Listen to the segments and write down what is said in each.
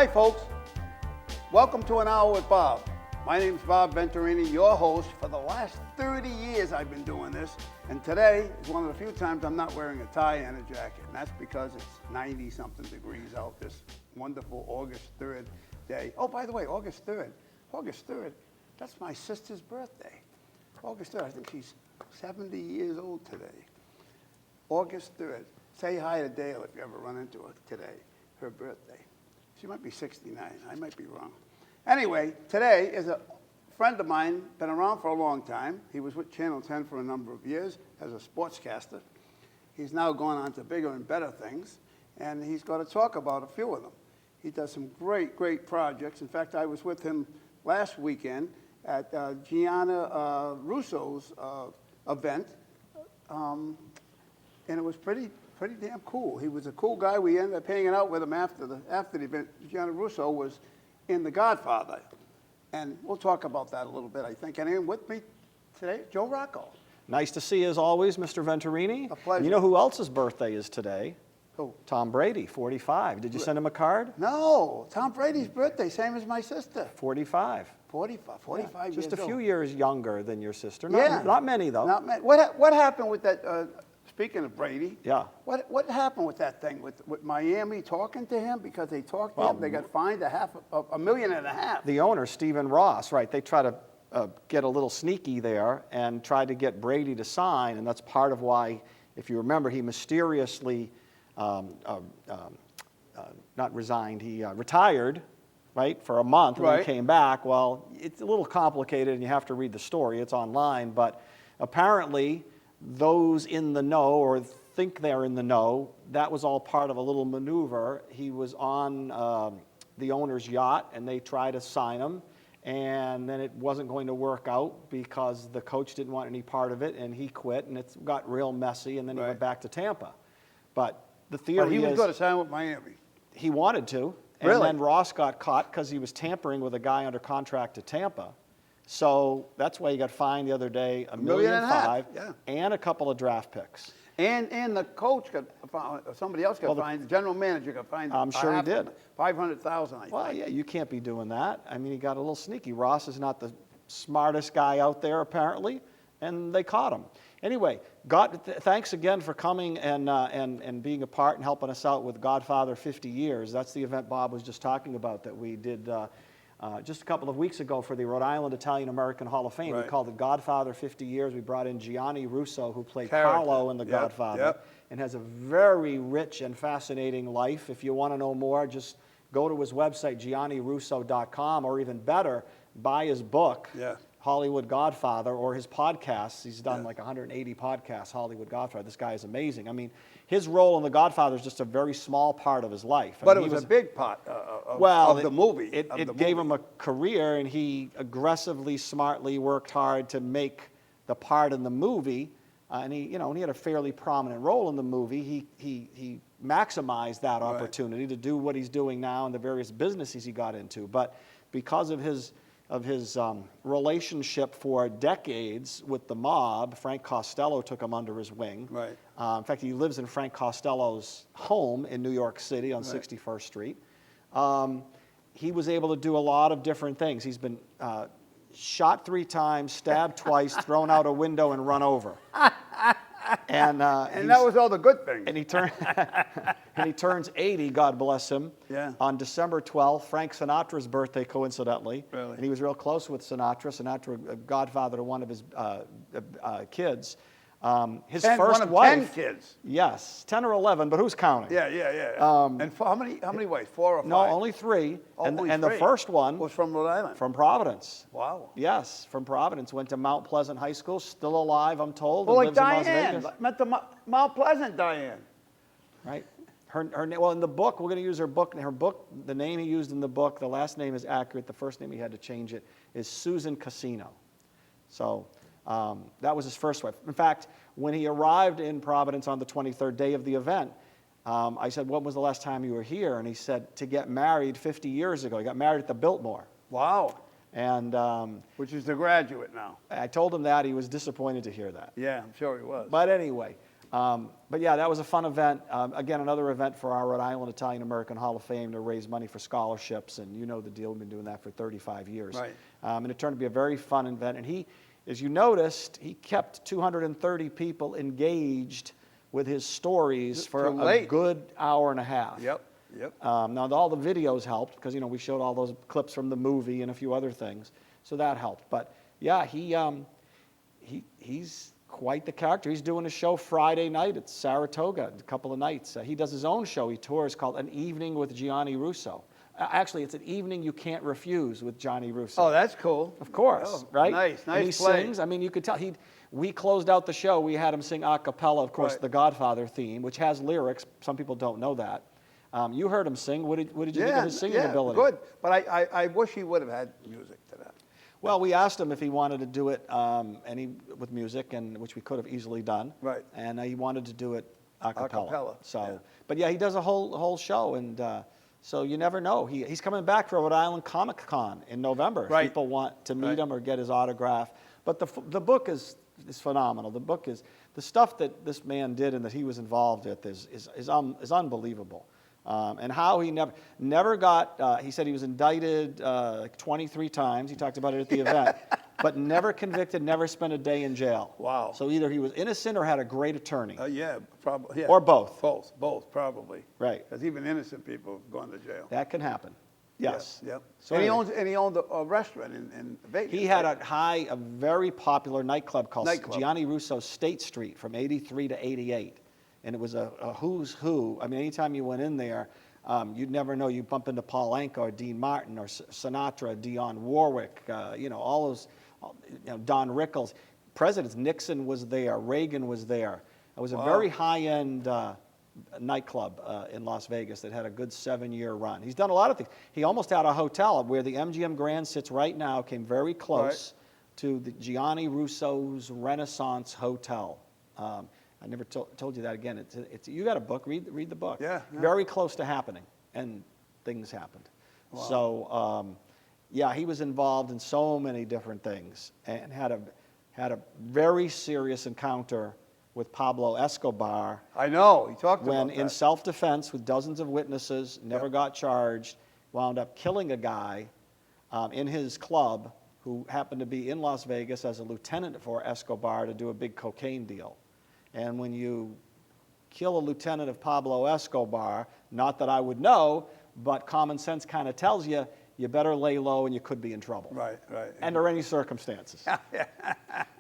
Hi, folks. Welcome to An Hour with Bob. My name is Bob Venturini, your host. For the last 30 years I've been doing this, and today is one of the few times I'm not wearing a tie and a jacket, and that's because it's 90-something degrees out this wonderful August 3rd day. Oh, by the way, August 3rd, that's my sister's birthday. August 3rd, I think she's 70 years old today. August 3rd. Say hi to Dale if you ever run into her today, her birthday. She might be 69, I might be wrong. Anyway, today is a friend of mine, been around for a long time. He was with Channel 10 for a number of years as a sportscaster. He's now gone on to bigger and better things, and he's going to talk about a few of them. He does some great, great projects. In fact, I was with him last weekend at Gianna Russo's event, and it was pretty damn cool. He was a cool guy. We ended up hanging out with him after the event. Gianna Russo was in The Godfather, and we'll talk about that a little bit, I think. And with me today, Joe Rocco. Nice to see you as always, Mr. Venturini. A pleasure. You know who else's birthday is today? Who? Tom Brady, 45. Did you send him a card? No, Tom Brady's birthday, same as my sister. 45. 45 years Just a few old. years younger than your sister. Yeah. Not many, though. Not many. What happened with that, speaking of Brady, Yeah. what happened with that thing, with Miami talking to him? Because they talked to him, they got fined $1.5 million. The owner, Stephen Ross, right, they try to get a little sneaky there and tried to get Brady to sign, and that's part of why, if you remember, he mysteriously not resigned, he retired, right, for a month and then came back. Well, it's a little complicated and you have to read the story. It's online, but apparently those in the know or think they're in the know, that was all part of a little maneuver. He was on the owner's yacht and they tried to sign him, and then it wasn't going to work out because the coach didn't want any part of it and he quit, and it got real messy, and then he went back to Tampa. But the theory is... he was going to sign with Miami. He wanted to. And then Ross got caught because he was tampering with a guy under contract to Tampa. So that's why he got fined the other day $1.5 million and a couple of draft picks. And the coach got somebody else got fined. The general manager got fined. I'm sure he did. $500,000, I think. Well, yeah, you can't be doing that. I mean, he got a little sneaky. Ross is not the smartest guy out there, apparently, and they caught him. Anyway, thanks again for coming and being a part and helping us out with Godfather 50 Years. That's the event Bob was just talking about that we did just a couple of weeks ago for the Rhode Island Italian-American Hall of Fame. We called it Godfather 50 Years. We brought in Gianni Russo, who played Carlo in The Godfather, and has a very rich and fascinating life. If you want to know more, just go to his website, giannirusso.com, or even better, buy his book. Hollywood Godfather, or his podcasts. He's done like 180 podcasts, Hollywood Godfather. This guy is amazing. I mean, his role in The Godfather is just a very small part of his life. But it was a big part of the movie. It gave him a career, and he aggressively, smartly worked hard to make the part in the movie. And he had a fairly prominent role in the movie. He maximized that opportunity to do what he's doing now and the various businesses he got into. But because of his relationship for decades with the mob, Frank Costello took him under his wing. In fact, he lives in Frank Costello's home in New York City on 61st Street. He was able to do a lot of different things. He's been shot 3 times, stabbed twice, thrown out a window, and run over. And that was all the good things. And he turns 80, God bless him, on December 12th, Frank Sinatra's birthday, coincidentally. And he was real close with Sinatra. Sinatra, a godfather to one of his kids. His first wife. 10 kids. Yes, 10 or 11, but who's counting? And how many wives? 4 or 5? No, only 3. And the first one was from Rhode Island. From Providence. Wow. Yes, from Providence. Went to Mount Pleasant High School, still alive, I'm told. Well, like lives in Las Diane. Vegas. Met the Mount Pleasant Diane. Right. Well, in the book, we're going to use her book. Her book, the name he used in the book, the last name is accurate. The first name he had to change it is Susan Casino. So that was his first wife. In fact, when he arrived in Providence on the 23rd day of the event, I said, "When was the last time you were here?" And he said, "To get married 50 years ago." He got married at the Biltmore. Wow. And which is The Graduate now. I told him that. He was disappointed to hear that. Yeah, I'm sure he was. But anyway, But yeah, that was a fun event. Again, another event for our Rhode Island Italian American Hall of Fame to raise money for scholarships, and you know the deal. We've been doing that for 35 years. Right. And it turned to be a very fun event. And he, as you noticed, he kept 230 people engaged with his stories for a good hour and a half. Yep. Now, all the videos helped because, we showed all those clips from the movie and a few other things, so that helped. But yeah, he's quite the character. He's doing a show Friday night at Saratoga, a couple of nights. He does his own show. He tours called An Evening with Gianni Russo. Actually, it's An Evening You Can't Refuse with Johnny Russo. Oh, that's cool. Of course, oh, right? Nice And he play. sings. I mean, you could tell. We closed out the show. We had him sing a cappella, of course, the Godfather theme, which has lyrics. Some people don't know that. You heard him sing. What did you think of his singing ability? Good. But I wish he would have had music to that. Well, we asked him if he wanted to do it with music, and which we could have easily done. Right. And he wanted to do it a cappella. A cappella, So, yeah. But yeah, he does a whole show, and so you never know. He's coming back for Rhode Island Comic Con in November. Right. If people want to meet him or get his autograph. But the book is phenomenal. The book is the stuff that this man did and that he was involved with is unbelievable. And how he never got, he said he was indicted like 23 times. He talked about it at the event, but never convicted, never spent a day in jail. Wow. So either he was innocent or had a great attorney. Yeah, probably. Yeah. Or both. Both, probably. Right. Because even innocent people have gone to jail. That can happen. Yes. Yep. So and anyway, he owned a restaurant in Vegas. he had a very popular nightclub called Nightclub. Gianni Russo State Street from 83 to 88. And it was a who's who. I mean, anytime you went in there, you'd never know. You'd bump into Paul Anka or Dean Martin or Sinatra, Dionne Warwick, all those, Don Rickles. Presidents, Nixon was there, Reagan was there. It was a very high-end nightclub in Las Vegas that had a good 7-year run. He's done a lot of things. He almost had a hotel where the MGM Grand sits right now, came very close to the Gianni Russo's Renaissance Hotel. I never told you that again. You got a book. Read the book. Yeah. Very close to happening, and things happened. Wow. So, he was involved in so many different things, and had a very serious encounter with Pablo Escobar. I know. He talked about when that. in self-defense with dozens of witnesses, never got charged, wound up killing a guy in his club who happened to be in Las Vegas as a lieutenant for Escobar to do a big cocaine deal. And when you kill a lieutenant of Pablo Escobar, not that I would know, but common sense kind of tells you, you better lay low and you could be in trouble. Right. Under any circumstances.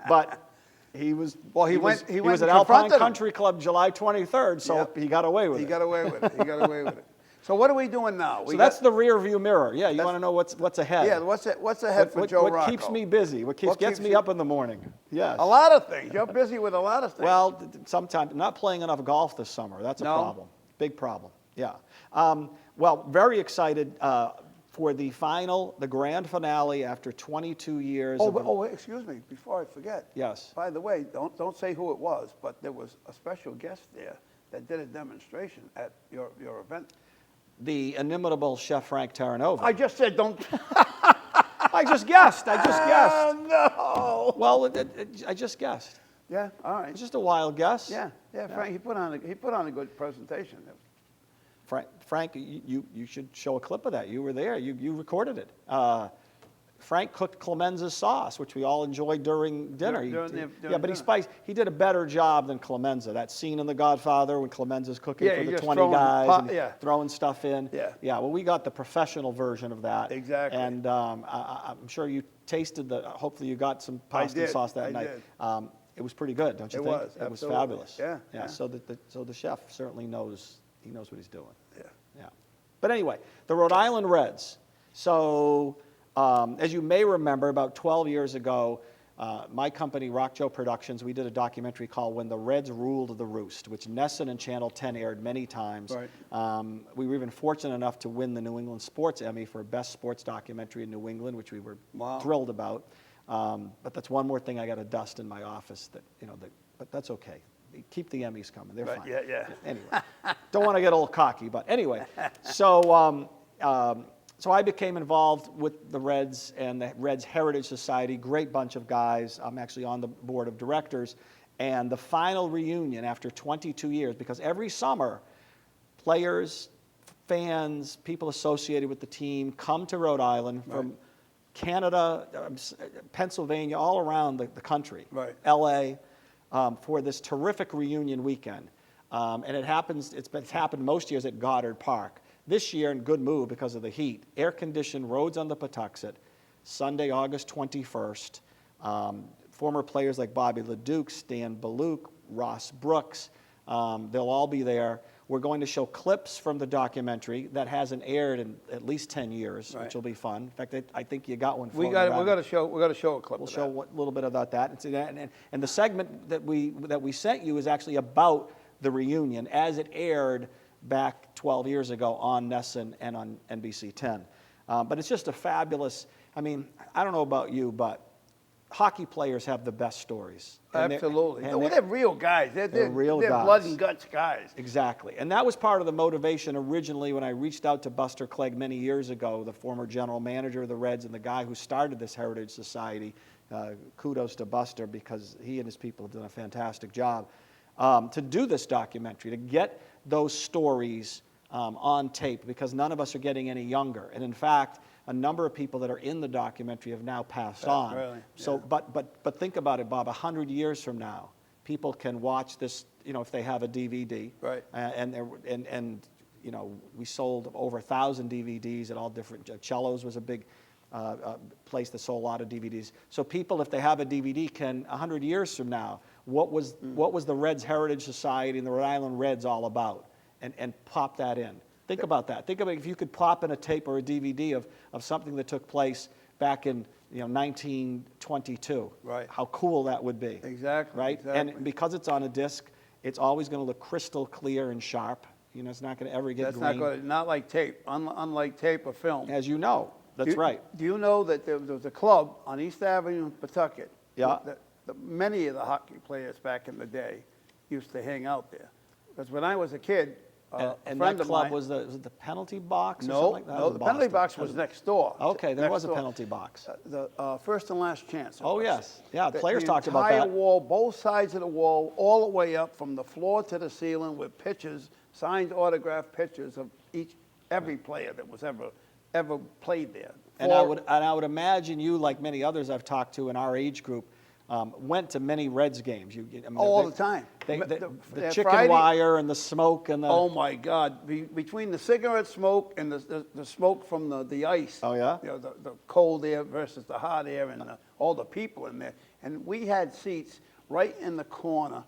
But he was he was at and Alpine confronted him. Country Club July 23rd, so he got away with it. He got away with it. So what are we doing now? So that's the rear view mirror. Yeah, you want to know what's ahead. Yeah, what's ahead for Joe Rocco? What keeps me busy? What gets me up in the morning? Yes. A lot of things. You're busy with a lot of things. Well, sometimes not playing enough golf this summer. That's a problem. Big problem. Yeah. Well, very excited for the grand finale after 22 years. Excuse me, before I forget. Yes. By the way, don't say who it was, but there was a special guest there that did a demonstration at your event. The inimitable Chef Frank Terranova. I just said don't. I just guessed. Oh, no. Well, I just guessed. Yeah, all right. It's just a wild guess. Yeah, Frank, he put on a good presentation. Frank, you should show a clip of that. You were there. You recorded it. Frank cooked Clemenza's sauce, which we all enjoyed during dinner. He did a better job than Clemenza. That scene in The Godfather when Clemenza's cooking for the 20 guys and throwing stuff in. Yeah. Well, we got the professional version of that. Exactly. And I'm sure you tasted hopefully you got some pasta sauce that night. It was pretty good, don't you think? It was fabulous. Yeah. So the chef certainly knows what he's doing. Yeah. But anyway, the Rhode Island Reds. So, as you may remember, about 12 years ago, my company, RocJo Productions, we did a documentary called When the Reds Ruled the Roost, which Nesson and Channel 10 aired many times. Right. We were even fortunate enough to win the New England Sports Emmy for Best Sports Documentary in New England, which we were thrilled about. But that's one more thing I got to dust in my office. But that's okay. Keep the Emmys coming. They're fine. Yeah. Anyway, don't want to get a little cocky, but anyway. So I became involved with the Reds and the Reds Heritage Society. Great bunch of guys. I'm actually on the board of directors. And the final reunion after 22 years, because every summer, players, fans, people associated with the team come to Rhode Island from Canada, Pennsylvania, all around the country, LA, for this terrific reunion weekend. And it's happened most years at Goddard Park. This year, in good move because of the heat, air-conditioned roads on the Patuxent, Sunday, August 21st. Former players like Bobby LeDuc, Stan Baluk, Ross Brooks, they'll all be there. We're going to show clips from the documentary that hasn't aired in at least 10 years, which will be fun. In fact, I think you got one. We got to show a clip. We'll show a little bit about that. And the segment that we sent you is actually about the reunion as it aired back 12 years ago on NESN and on NBC 10. But it's just a fabulous. I mean, I don't know about you, but hockey players have the best stories. Absolutely. They're real guys. They're real guys. They're blood and guts guys. Exactly. And that was part of the motivation originally when I reached out to Buster Clegg many years ago, the former general manager of the Reds and the guy who started this Heritage Society. Kudos to Buster, because he and his people have done a fantastic job to do this documentary, to get those stories on tape, because none of us are getting any younger. And in fact, a number of people that are in the documentary have now passed on. Really? So, but think about it, Bob. 100 years from now, people can watch this. You know, if they have a DVD. Right. And you know, we sold over 1,000 DVDs at all different. Cellos was a big place that sold a lot of DVDs. So people, if they have a DVD, can 100 years from now, what was the Reds Heritage Society and the Rhode Island Reds all about, and pop that in. Think about that. Think about if you could pop in a tape or a DVD of something that took place back in 1922. Right. How cool that would be. Exactly. Right. Exactly. And because it's on a disc, it's always going to look crystal clear and sharp. You know, it's not going to ever get green. Not like tape. Unlike tape or film. As you know, that's right. Do you know that there was a club on East Avenue in Pawtucket? Yeah. Many of the hockey players back in the day used to hang out there. Because when I was a kid, and that club was the penalty box? Or something like that? No, the penalty box was next door. Okay, there was a penalty box. The first and last chance. Oh, yes. Yeah, players talked about that. The entire wall, both sides of the wall, all the way up from the floor to the ceiling with pictures, signed autographed pictures of every player that was ever played there. And I would imagine you, like many others I've talked to in our age group, went to many Reds games. All the time. The chicken wire and the smoke and the... Oh, my God. Between the cigarette smoke and the smoke from the ice. Oh, yeah? The cold air versus the hot air and all the people in there. And we had seats right in the corner,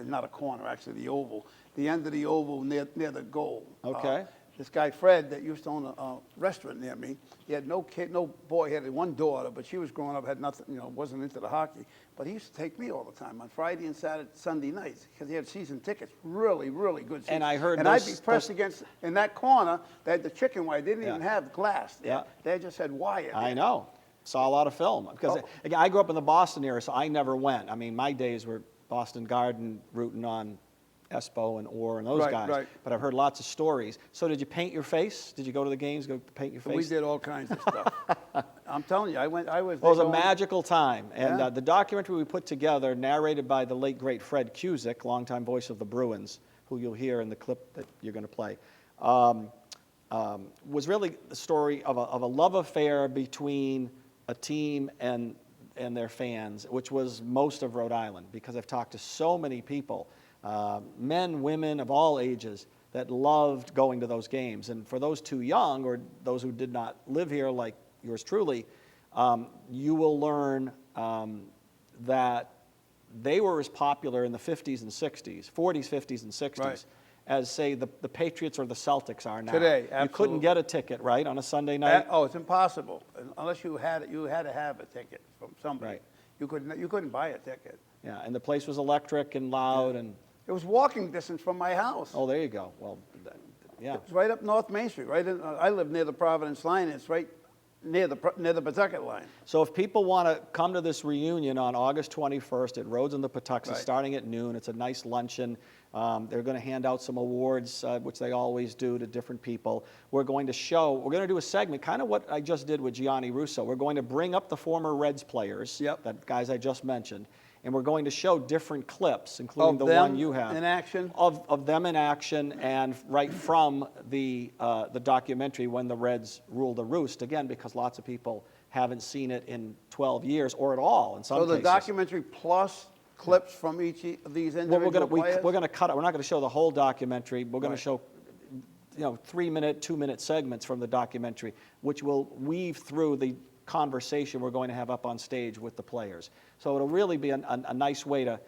not a corner, actually, the oval, the end of the oval near the goal. Okay. This guy, Fred, that used to own a restaurant near me, he had no boy, he had one daughter, but she was growing up, had nothing, wasn't into the hockey. But he used to take me all the time on Friday and Sunday nights, because he had season tickets, really, really good seats. And I heard I'd be pressed against, in that corner, they had the chicken wire, they didn't even have glass there. Yeah. They just had wire there. I know. Saw a lot of film. Because again, I grew up in the Boston area, so I never went. I mean, my days were Boston Garden, rooting on Espo and Orr and those guys. Right. But I've heard lots of stories. So did you paint your face? Did you go to the games, go paint your face? We did all kinds of stuff. I'm telling you, it was a magical time. And Yeah. the documentary we put together, narrated by the late, great Fred Cusick, longtime voice of the Bruins, who you'll hear in the clip that you're going to play, was really the story of a love affair between a team and their fans, which was most of Rhode Island, because I've talked to so many people, men, women of all ages, that loved going to those games. And for those too young, or those who did not live here like yours truly, you will learn that they were as popular in the 50s and 60s, 40s, 50s, and 60s, as, say, the Patriots or the Celtics are now. Today, absolutely. You couldn't get a ticket, right, on a Sunday night? It's impossible. Unless you had to have a ticket from somebody. Right. You couldn't buy a ticket. Yeah, and the place was electric and loud and... It was walking distance from my house. Oh, there you go. Well, yeah. It's right up North Main Street. I live near the Providence line. It's right near the Pawtucket line. So if people want to come to this reunion on August 21st at Rhodes and the Patuxent, starting at noon, it's a nice luncheon. They're going to hand out some awards, which they always do, to different people. We're going to do a segment, kind of what I just did with Gianni Russo. We're going to bring up the former Reds players, the guys I just mentioned, and we're going to show different clips, including the one you have. In action? Of them in action, and right from the documentary When the Reds Rule the Roost, again, because lots of people haven't seen it in 12 years or at all in some cases. So the documentary plus clips from each of these individual players? We're going to cut it. We're not going to show the whole documentary. We're going to show 3-minute, 2-minute segments from the documentary, which will weave through the conversation we're going to have up on stage with the players. So it'll really be a nice way to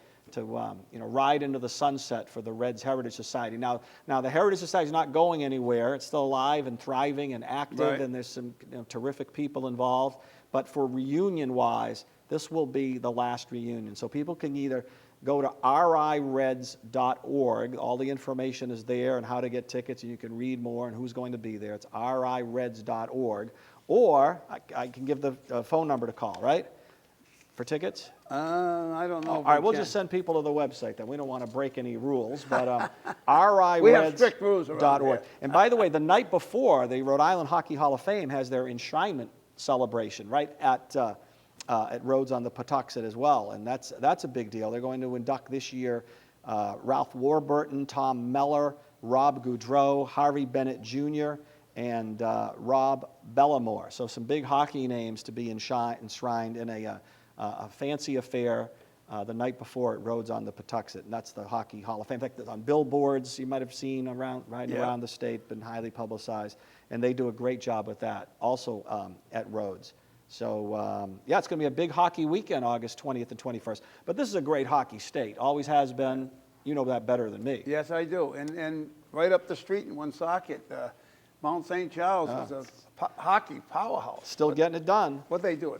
ride into the sunset for the Reds Heritage Society. Now the Heritage Society is not going anywhere. It's still alive and thriving and active, and there's some terrific people involved. But for reunion-wise, this will be the last reunion. So people can either go to rireds.org. All the information is there and how to get tickets, and you can read more and who's going to be there. It's rireds.org. Or I can give the phone number to call, right, for tickets? I don't know. All right, we'll just send people to the website then. We don't want to break any rules, but rireds.org. We have strict rules around here. And by the way, the night before, the Rhode Island Hockey Hall of Fame has their enshrinement celebration right at Rhodes on the Patuxent as well, and that's a big deal. They're going to induct this year Ralph Warburton, Tom Meller, Rob Goudreau, Harvey Bennett Jr., and Rob Bellamore. So some big hockey names to be enshrined in a fancy affair the night before at Rhodes on the Patuxent, and that's the Hockey Hall of Fame. In fact, on billboards you might have seen around the state, been highly publicized, and they do a great job with that, also at Rhodes. So, it's going to be a big hockey weekend, August 20th and 21st. But this is a great hockey state, always has been. You know that better than me. Yes, I do. And right up the street in Woonsocket, Mount St. Charles is a hockey powerhouse. Still getting it done. What they do,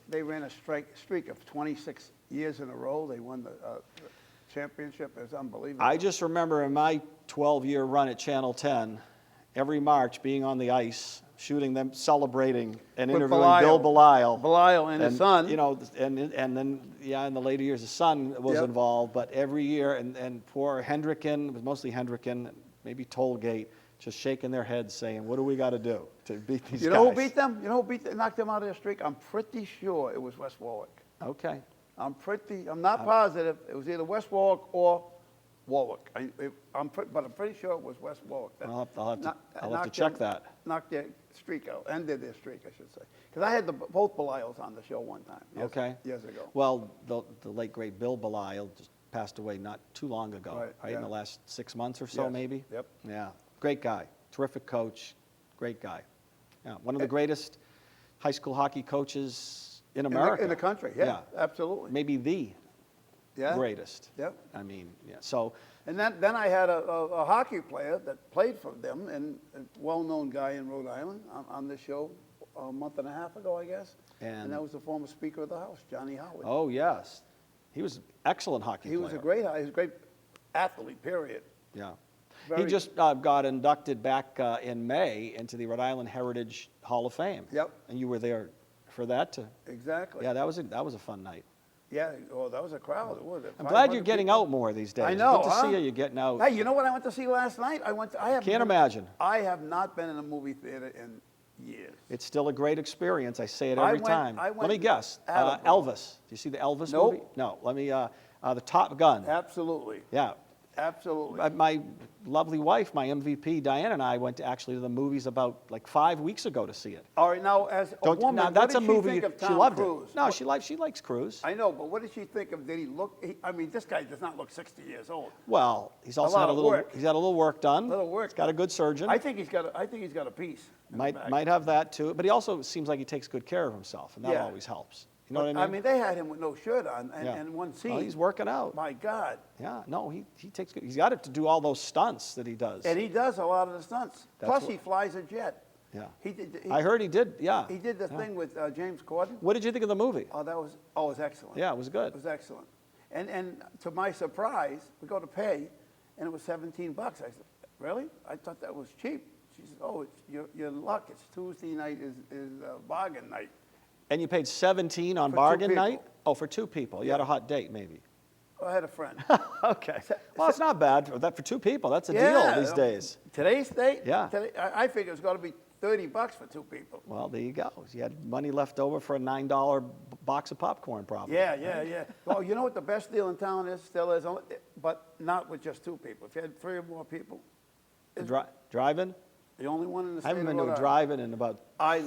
they ran a streak of 26 years in a row. They won the championship. It's unbelievable. I just remember in my 12-year run at Channel 10, every March being on the ice, shooting them, celebrating, and With interviewing Bill Belisle. Belisle and his son. And then, in the later years, his son was involved. But every year, and poor Hendricken, it was mostly Hendricken, maybe Tollgate, just shaking their heads saying, what do we got to do to beat these guys? You know who beat them? You know who knocked them out of their streak? I'm pretty sure it was West Warwick. Okay. I'm not positive. It was either West Warwick or Warwick. But I'm pretty sure it was West Warwick. I'll have to check that. Knocked their streak out, ended their streak, I should say. Because I had both Belisles on the show one time. Years ago. Well, the late, great Bill Belisle just passed away not too long ago, right? In the last 6 months or so, maybe? Yep. Yeah. Great guy. Terrific coach. Great guy. Yeah. One of the greatest high school hockey coaches in America. In the country, yeah. Absolutely. Maybe the greatest. Yep. I mean, so. And then I had a hockey player that played for them, and a well-known guy in Rhode Island on this show a month and a half ago, I guess. And that was the former Speaker of the House, Johnny Howard. Oh, yes. He was an excellent hockey player. He was a great athlete, period. Yeah. He just got inducted back in May into the Rhode Island Heritage Hall of Fame. Yep. And you were there for that too. Exactly. Yeah, that was a fun night. Yeah, that was a crowd. I'm glad you're getting out more these days. I know. Good to see you getting out. Hey, you know what I went to see last night? Can't imagine. I have not been in a movie theater in years. It's still a great experience. I say it every time. Let me guess. Elvis. Do you see the Elvis movie? No. Let me. The Top Gun. Absolutely. Yeah. Absolutely. My lovely wife, my MVP, Diane, and I went to the movies about like 5 weeks ago to see it. All right, now as a woman, now, that's what did a movie she think of Tom she loved Cruise? It. No, she likes Cruise. I know, but what did she think of? Did he look? I mean, this guy does not look 60 years old. Well, he's also had a little work. He's had a little work done. He's got a good surgeon. I think he's got a piece. Might have that too, but he also seems like he takes good care of himself, and that always helps. You know what I mean? I mean, they had him with no shirt on, and one scene. Well, he's working out. My God. Yeah, no, he takes good. He's got it to do all those stunts that he does. And he does a lot of the stunts. Plus, he flies a jet. Yeah. I heard he did. Yeah. He did the thing with James Corden. What did you think of the movie? Oh, it was excellent. Yeah, it was good. It was excellent. And to my surprise, we go to pay, and it was $17. I said, really? I thought that was cheap. She said, oh, it's your luck. It's Tuesday night is bargain night. And you paid $17 on bargain night? Oh, for two people. You had a hot date, maybe. I had a friend. Okay. Well, it's not bad for two people. That's a deal these days. Today's date? Yeah. I figure it's got to be $30 for two people. Well, there you go. You had money left over for a $9 box of popcorn, probably. Yeah. Well, you know what the best deal in town is? Still is, but not with just two people. If you had 3 or more people, Drive-in? the only one in the I state haven't of been to Rhode a Island. drive-in in about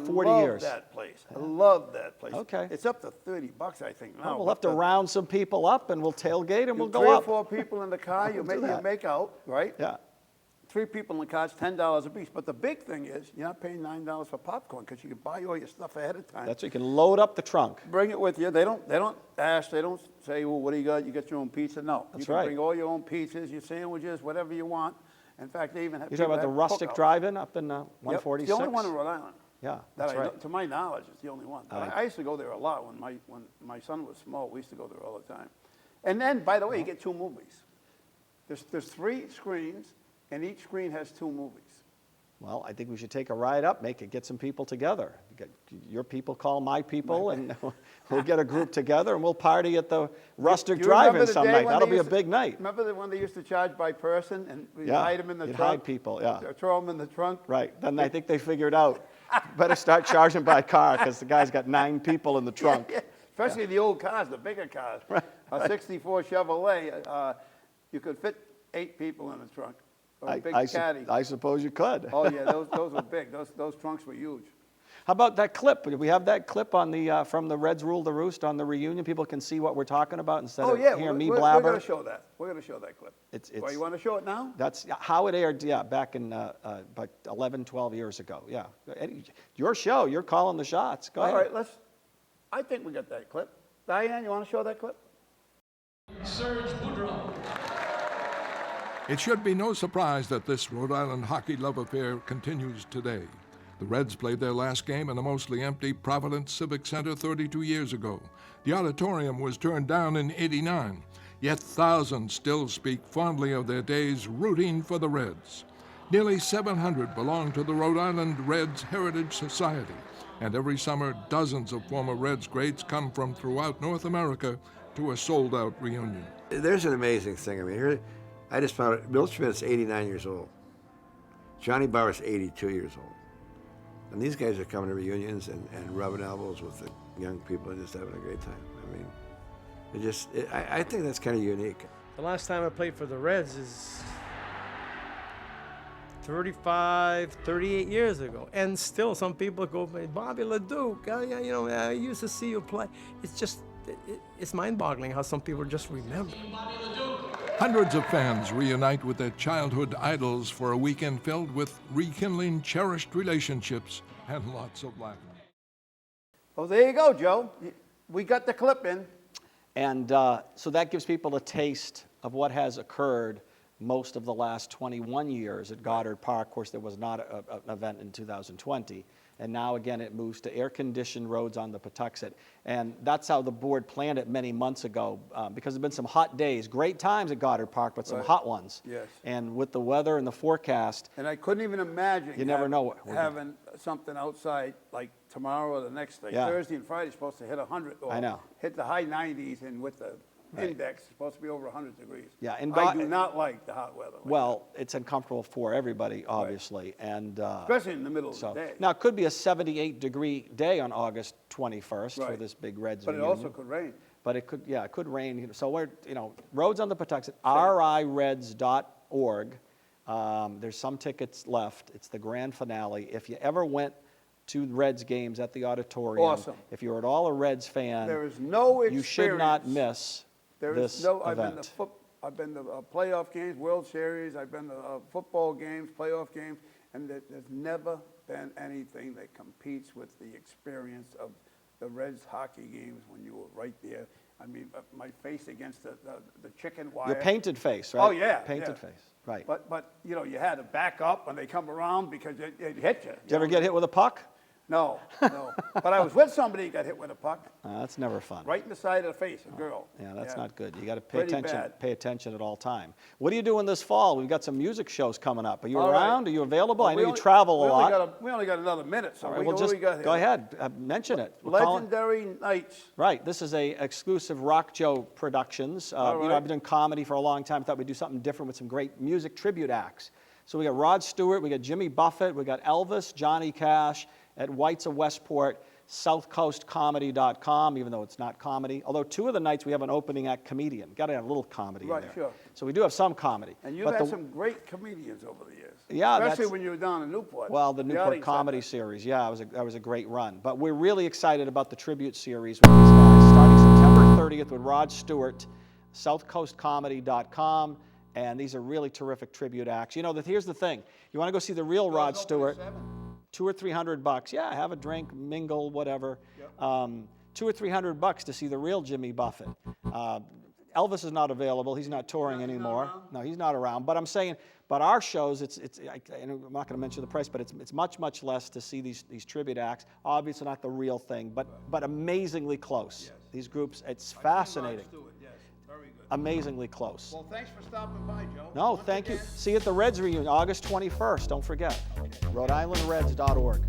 40 I years. love that place. I love that place. Okay. It's up to $30, I think, now. Well, we'll have to round some people up, and we'll tailgate, and we'll go 3 or up. 4 people in the car, you We'll do that. make out, right? Yeah. 3 people in the car, it's $10 a piece. But the big thing is, you're not paying $9 for popcorn because you can buy all your stuff ahead of time. That's so you can load up the trunk. Bring it with you. They don't ask. They don't say, well, what do you got? You got your own pizza? No. That's you can right. bring all your own pizzas, your sandwiches, whatever you want. In fact, they even have You're talking about the people rustic have cookouts. drive-in up in Yep. 146? It's the only one in Rhode Island. Yeah, That that's I know, right. to my knowledge, it's the only one. But I used to go there a lot when my son was small. We used to go there all the time. And then, by the way, you get 2 movies. There's 3 screens, and each screen has 2 movies. Well, I think we should take a ride up, get some people together. Your people call my people, and we'll get a group together, and we'll party at the rustic Do you remember drive-in the some day night. when That'll they be a used to- big night. Remember when they used to charge by person, and we Yeah, hide them in the you'd trunk? hide people, yeah. Throw them in the trunk? Right. Then I think they figured out, better start charging by car, because the guy's got 9 people in the trunk. Yeah. Especially the old cars, the bigger cars. Right, A 64 Chevrolet, you could fit 8 people in the trunk. Or a big caddy. I suppose you could. Oh, yeah, those were big. Those trunks were huge. How about that clip? Do we have that clip on the from the Reds Rule the Roost on the reunion? People can see what we're talking about instead Oh, of yeah, hearing me we're blabber. going to show that. We're going to show that clip. Well, you want to show it now? That's how it aired, yeah, back in about 11, 12 years ago, yeah. Your show, you're calling the shots. Go ahead. All right, I think we got that clip. Diane, you want to show that clip? Serge Boudreau. It should be no surprise that this Rhode Island hockey love affair continues today. The Reds played their last game in a mostly empty Providence Civic Center 32 years ago. The auditorium was turned down in '89, yet thousands still speak fondly of their days rooting for the Reds. Nearly 700 belong to the Rhode Island Reds Heritage Society, and every summer dozens of former Reds greats come from throughout North America to a sold-out reunion. There's an amazing thing. I mean, here, I just found out Bill Schmidt's 89 years old. Johnny Barrett's 82 years old. And these guys are coming to reunions and rubbing elbows with the young people and just having a great time. I mean, I think that's kind of unique. The last time I played for the Reds is 35, 38 years ago. And still some people go, Bobby LeDuc, I used to see you play. It's just, it's mind-boggling how some people just remember. Hundreds of fans reunite with their childhood idols for a weekend filled with rekindling cherished relationships and lots of laughter. Well, there you go, Joe. We got the clip in. And so that gives people a taste of what has occurred most of the last 21 years at Goddard Park. Of course, there was not an event in 2020. And now, again, it moves to air-conditioned roads on the Patuxent. And that's how the board planned it many months ago, because there have been some hot days, great times at Goddard Park, but some hot ones. Yes. And with the weather and the forecast, And I couldn't even imagine You never know what we're having something outside like tomorrow or the next day. Yeah. Thursday and Friday is supposed to hit 100 or I know. hit the high 90s, and with the index, it's supposed to be over 100 degrees. Yeah, and I do not like the hot weather. like well, it's uncomfortable for everybody, obviously. And that. Especially in the middle of so the day. now it could be a 78-degree day on August 21st for Right. this big Reds But it reunion. also could rain. But it could rain. So we're, roads on the Patuxent, rireds.org. There's some tickets left. It's the grand finale. If you ever went to Reds games at the auditorium, Awesome. if you're at all a Reds fan, There is no experience. you should not miss There this is no. event. I've been to playoff games, World Series. I've been to football games, playoff games, and there's never been anything that competes with the experience of the Reds hockey games when you were right there. I mean, my face against the chicken wire. Your painted face, right? Oh, yeah, Painted yeah. face, right. But you had to back up when they come around because it hit you. Did you ever get hit with a puck? No. But I was with somebody who got hit with a puck That's never fun. right in the side of the face, a girl. Yeah, that's not good. You got to pay Pretty attention. bad. Pay attention at all time. What are you doing this fall? We've got some music shows coming up. Are you All right. around? Are you available? Well, I know we you only- travel a we only lot. we only got another minute, so All right, what well, do just we got here? go ahead. Mention it. We're calling- Legendary Nights. Right. This is a exclusive RocJo Productions. All right. I've been doing comedy for a long time. I thought we'd do something different with some great music tribute acts. So we got Rod Stewart, we got Jimmy Buffett, we got Elvis, Johnny Cash at White's of Westport, southcoastcomedy.com, even though it's not comedy. Although 2 of the nights we have an opening act comedian. Got to have a little comedy in Right, there. sure. So we do have some comedy. And you've But had the- some great comedians over the years. Yeah, Especially that's- when you were down in Newport. Well, the Newport audience Comedy center. Series, yeah, that was a great run. But we're really excited about the tribute series with these guys, starting September 30th with Rod Stewart, southcoastcomedy.com, and these are really terrific tribute acts. You know, here's the thing. You want to go see the real Rod Stewart, $200 or $300. Yeah, have a drink, mingle, whatever. $200 or $300 to see the real Jimmy Buffett. Elvis is not available. He's not touring anymore. No, he's not around. But I'm saying, but our shows, I'm not going to mention the price, but it's much, much less to see these tribute acts. Obviously not the real thing, but amazingly close. Yes. These groups, it's Rod fascinating. Stewart, yes, very good. Amazingly close. Well, thanks for stopping by, Joe. No, Once thank you. again, See you at the Reds reunion, August 21st. Don't forget. Rhode-IslandReds.org.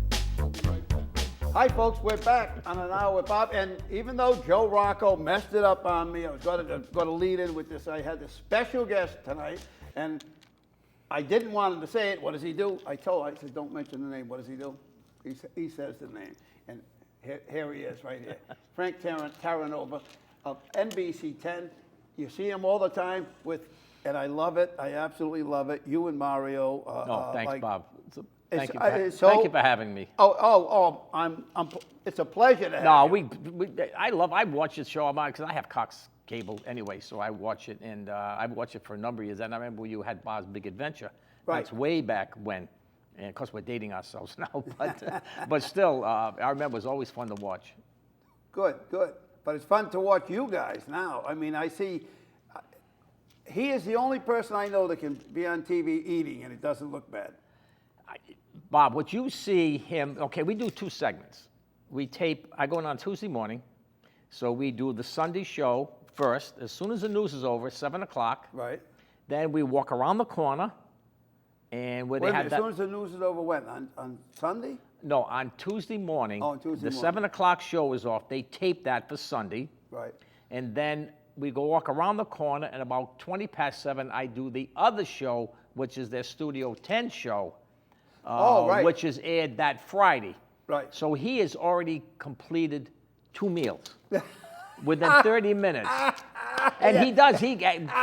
Hi, folks. We're back on an hour with Bob. And even though Joe Rocco messed it up on me, I was going to lead in with this. I had a special guest tonight, and I didn't want him to say it. What does he do? I said, don't mention the name. What does he do? He says the name. And here he is right here. Frank Terranova of NBC 10. You see him all the time and I love it. I absolutely love it. You and Mario. No, thanks, Bob. Thank you. it's Thank you for having me. It's a pleasure to have No, you. I watch this show because I have Cox cable anyway, so I watch it, and I've watched it for a number of years. And I remember you had Bob's Big Adventure. Right. That's way back when, and of course we're dating ourselves now, but still, I remember it was always fun to watch. Good. But it's fun to watch you guys now. I mean, I see. He is the only person I know that can be on TV eating and it doesn't look bad. Bob, what you see him, okay, we do 2 segments. I go in on Tuesday morning, so we do the Sunday show first. As soon as the news is over, 7 o'clock. Right. Then we walk around the corner, and where Wait they a have minute, that. as soon as the news is over, when? On Sunday? No, on Tuesday morning. Oh, on Tuesday the morning. 7 o'clock show is off. They tape that for Sunday. Right. And then we go walk around the corner, and about 20 past 7, I do the other show, which is their Studio 10 show. Right. Which is aired that Friday. Right. So he has already completed 2 meals within 30 minutes. And he does.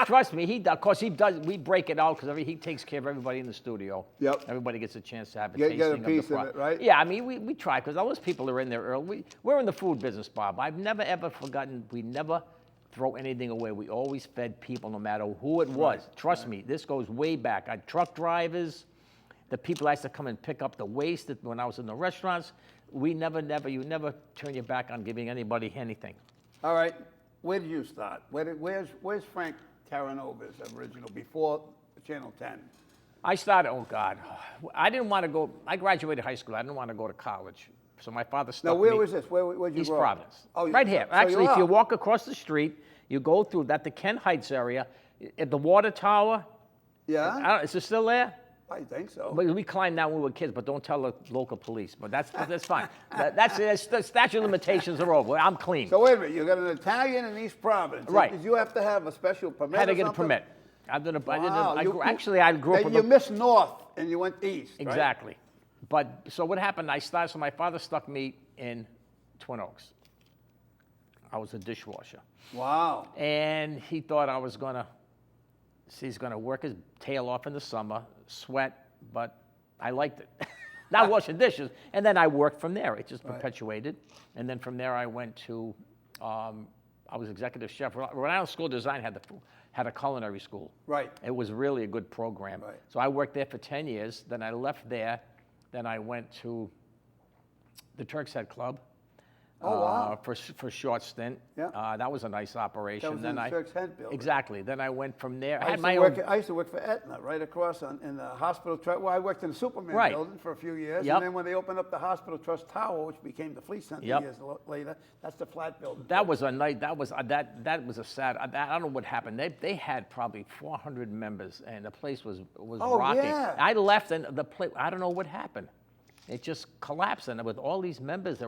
Trust me, he does. Of course, he does. We break it out because he takes care of everybody in the studio. Yep. Everybody gets a chance to have a Get tasting a piece of the of it, right? Yeah, I mean, we try because all those people are in there early. We're in the food business, Bob. I've never, ever forgotten. We never throw anything away. We always fed people no matter who it was. Trust me, this goes way back. Truck drivers, the people that used to come and pick up the waste when I was in the restaurants. You never turn your back on giving anybody anything. All right. Where did you start? Where's Frank Terranova's original before Channel 10? I started, oh God, I didn't want to go, I graduated high school. I didn't want to go to college. So my father stuck Now, where me. was this? Where'd you East grow up? Providence. Oh, Right here. so Actually, you if you are. walk across the street, you go through the Kent Heights area, at the water tower. Yeah? Is it still there? I think so. We climbed down when we were kids, but don't tell the local police. But that's fine. That's the statute of limitations are over. I'm clean. So wait a minute, you got an Italian in East Providence. Right. Did you have to have a special permit? Had to or get a something? permit. I Wow, actually, I grew up Then with you a- missed north and you went east. right? Exactly. But so what happened? So my father stuck me in Twin Oaks. I was a dishwasher. Wow. And he thought he's gonna work his tail off in the summer, sweat, but I liked it. Not washing dishes. And then I worked from there. It just perpetuated. And then from there I went to, I was executive chef. Rhode Island School of Design had a culinary school. Right. It was really a good program. Right. So I worked there for 10 years. Then I left there. Then I went to the Turk's Head Club. Oh, wow. For a short stint. Yeah. That was a nice operation. That was in the Turk's Head building. Exactly. Then I went from there. I I had my own. used to work for Aetna, right across in the hospital trust. Well, I worked in the Superman Right. building for a few years, Yep. and then when they opened up the hospital trust tower, which became the Fleet Center Yep. years later, that's the flat building. That was a night. That was a sad. I don't know what happened. They had probably 400 members, and the place was Oh, rocking. yeah. I left, and the place. I don't know what happened. It just collapsed, and with all these members, they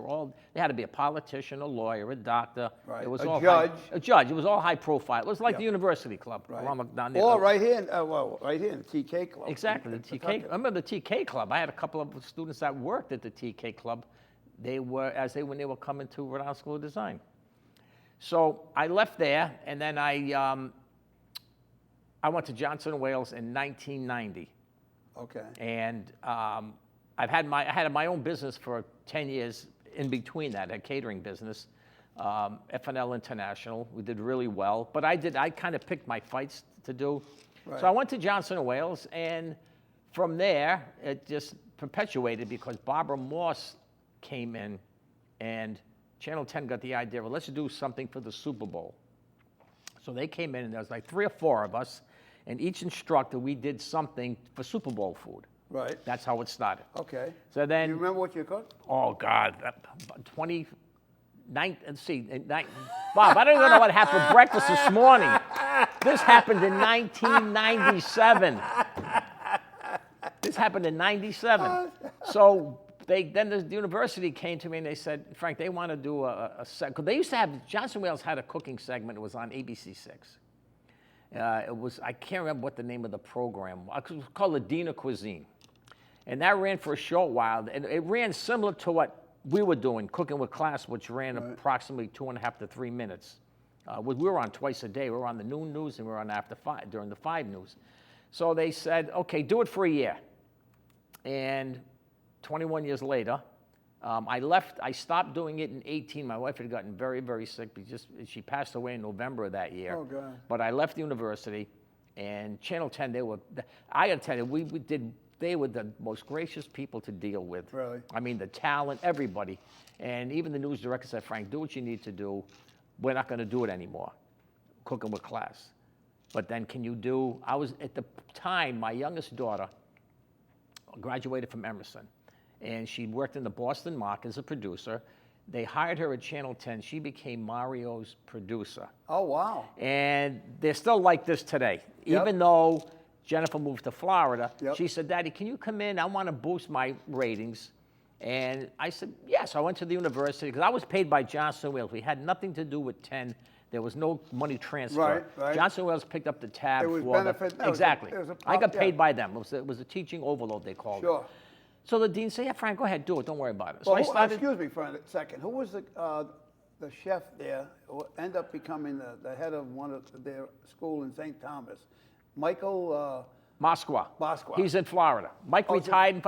had to be a politician, a lawyer, a doctor. Right. It was A all judge. a judge. It was all high profile. It was like Yeah. the university club. Right. Down there. Or right here, right here in the TK Club. Exactly, the in TK. Pawtucket. I remember the TK Club. I had a couple of students that worked at the TK Club. They were when they were coming to Rhode Island School of Design. So I left there, and then I went to Johnson & Wales in 1990, Okay. and I had my own business for 10 years in between that, a catering business, F&L International. We did really well, but I kind of picked my fights to do. Right. So I went to Johnson & Wales, and from there, it just perpetuated because Barbara Morse came in, and Channel 10 got the idea, well, let's do something for the Super Bowl. So they came in, and there was like 3 or 4 of us, and each instructor, we did something for Super Bowl food. Right. That's how it started. Okay. So then, You remember what you cooked? oh God, 29, let's see, Bob, I don't even know what happened for breakfast this morning. This happened in 1997. This happened in 97. So then the university came to me and they said, Frank, they want to do a because they used to have, Johnson Wales had a cooking segment. It was on ABC6. I can't remember what the name of the program was. It was called Ladina Cuisine. And that ran for a short while. And it ran similar to what we were doing, Cooking with Class, which ran approximately 2.5 to 3 minutes. We were on twice a day. We were on the noon news and we were on after 5, during the 5 news. So they said, okay, do it for a year. And 21 years later, I left. I stopped doing it in 18. My wife had gotten very, very sick. She passed away in November of that year. Oh, God. But I left the university, and Channel 10, I got to tell you, they were the most gracious people to deal with. Really? I mean, the talent, everybody. And even the news director said, Frank, do what you need to do. We're not going to do it anymore, Cooking with Class. But then I was, at the time, my youngest daughter graduated from Emerson. And she worked in the Boston Mark as a producer. They hired her at Channel 10. She became Mario's producer. Oh, wow. And they're still like this today. Yep. Even though Jennifer moved to Florida, Yep. she said, Daddy, can you come in? I want to boost my ratings. And I said, yes. I went to the university because I was paid by Johnson Wales. We had nothing to do with 10. There was no money transfer. Right. Johnson Wales picked up the tab It was for benefit- the, no, it was a- exactly. it was a I got yeah. paid by them. It was a teaching overload, they called it. Sure. So the dean said, yeah, Frank, go ahead, do it. Don't worry about it. So Well, I started. excuse me for a second. Who was the chef there who ended up becoming the head of one of their school in St. Thomas? Michael Moskwa. Moskwa. He's in Florida. Mike retired.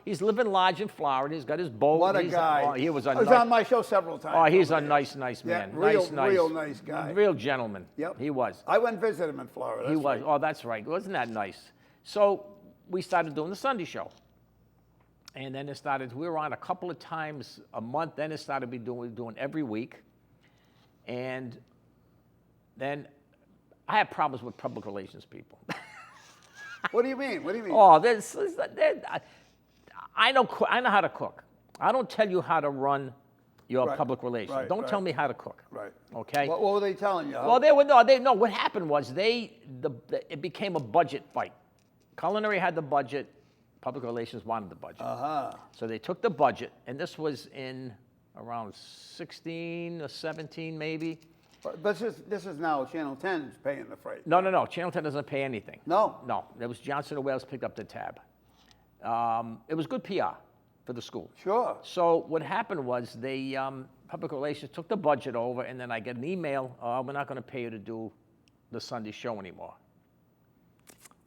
He's living large in Florida. He's got his boat. What a He's- guy. Oh, he was a I was nice, on my show several times. oh, he's a over there. nice Yeah, man. real nice guy. Real gentleman. Yep. He was. I went and visited him in Florida. He that's was. right. Oh, that's right. Wasn't that nice? So we started doing the Sunday show. And then we were on a couple of times a month. Then it started doing every week. And then I had problems with public relations people. What do you mean? What do you mean? Oh, I know how to cook. I don't tell you how to run your Right, public relations. right, Don't right. tell me how to cook. Right. Okay. What were they telling you? Well, no. What happened was it became a budget fight. Culinary had the budget. Public relations wanted the budget. So they took the budget, and this was in around 16 or 17, maybe. But this is now Channel 10 is paying the freight. No. Channel 10 doesn't pay anything. No? No. It was Johnson & Wales picked up the tab. It was good PR for the school. Sure. So what happened was public relations took the budget over, and then I get an email, we're not going to pay you to do the Sunday show anymore.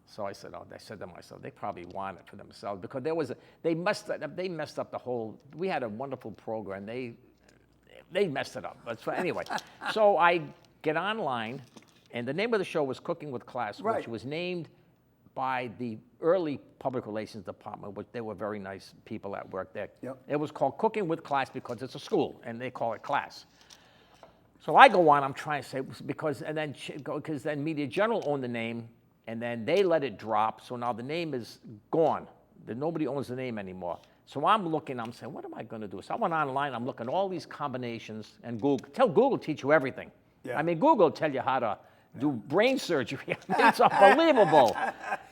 So I said to myself, they probably want it for themselves because they messed up the whole. We had a wonderful program. They messed it up. But anyway, so I get online, and the name of the show was Cooking with Class, Right. which was named by the early public relations department, which they were very nice people that worked there. Yep. It was called Cooking with Class because it's a school, and they call it class. So I go on, I'm trying to say, because then Media General owned the name, and then they let it drop, so now the name is gone. Nobody owns the name anymore. So I'm looking, I'm saying, what am I going to do? So I went online, I'm looking at all these combinations, and Google. Google teach you everything. Yeah. I mean, Google will tell you how to do brain surgery. I mean, it's unbelievable.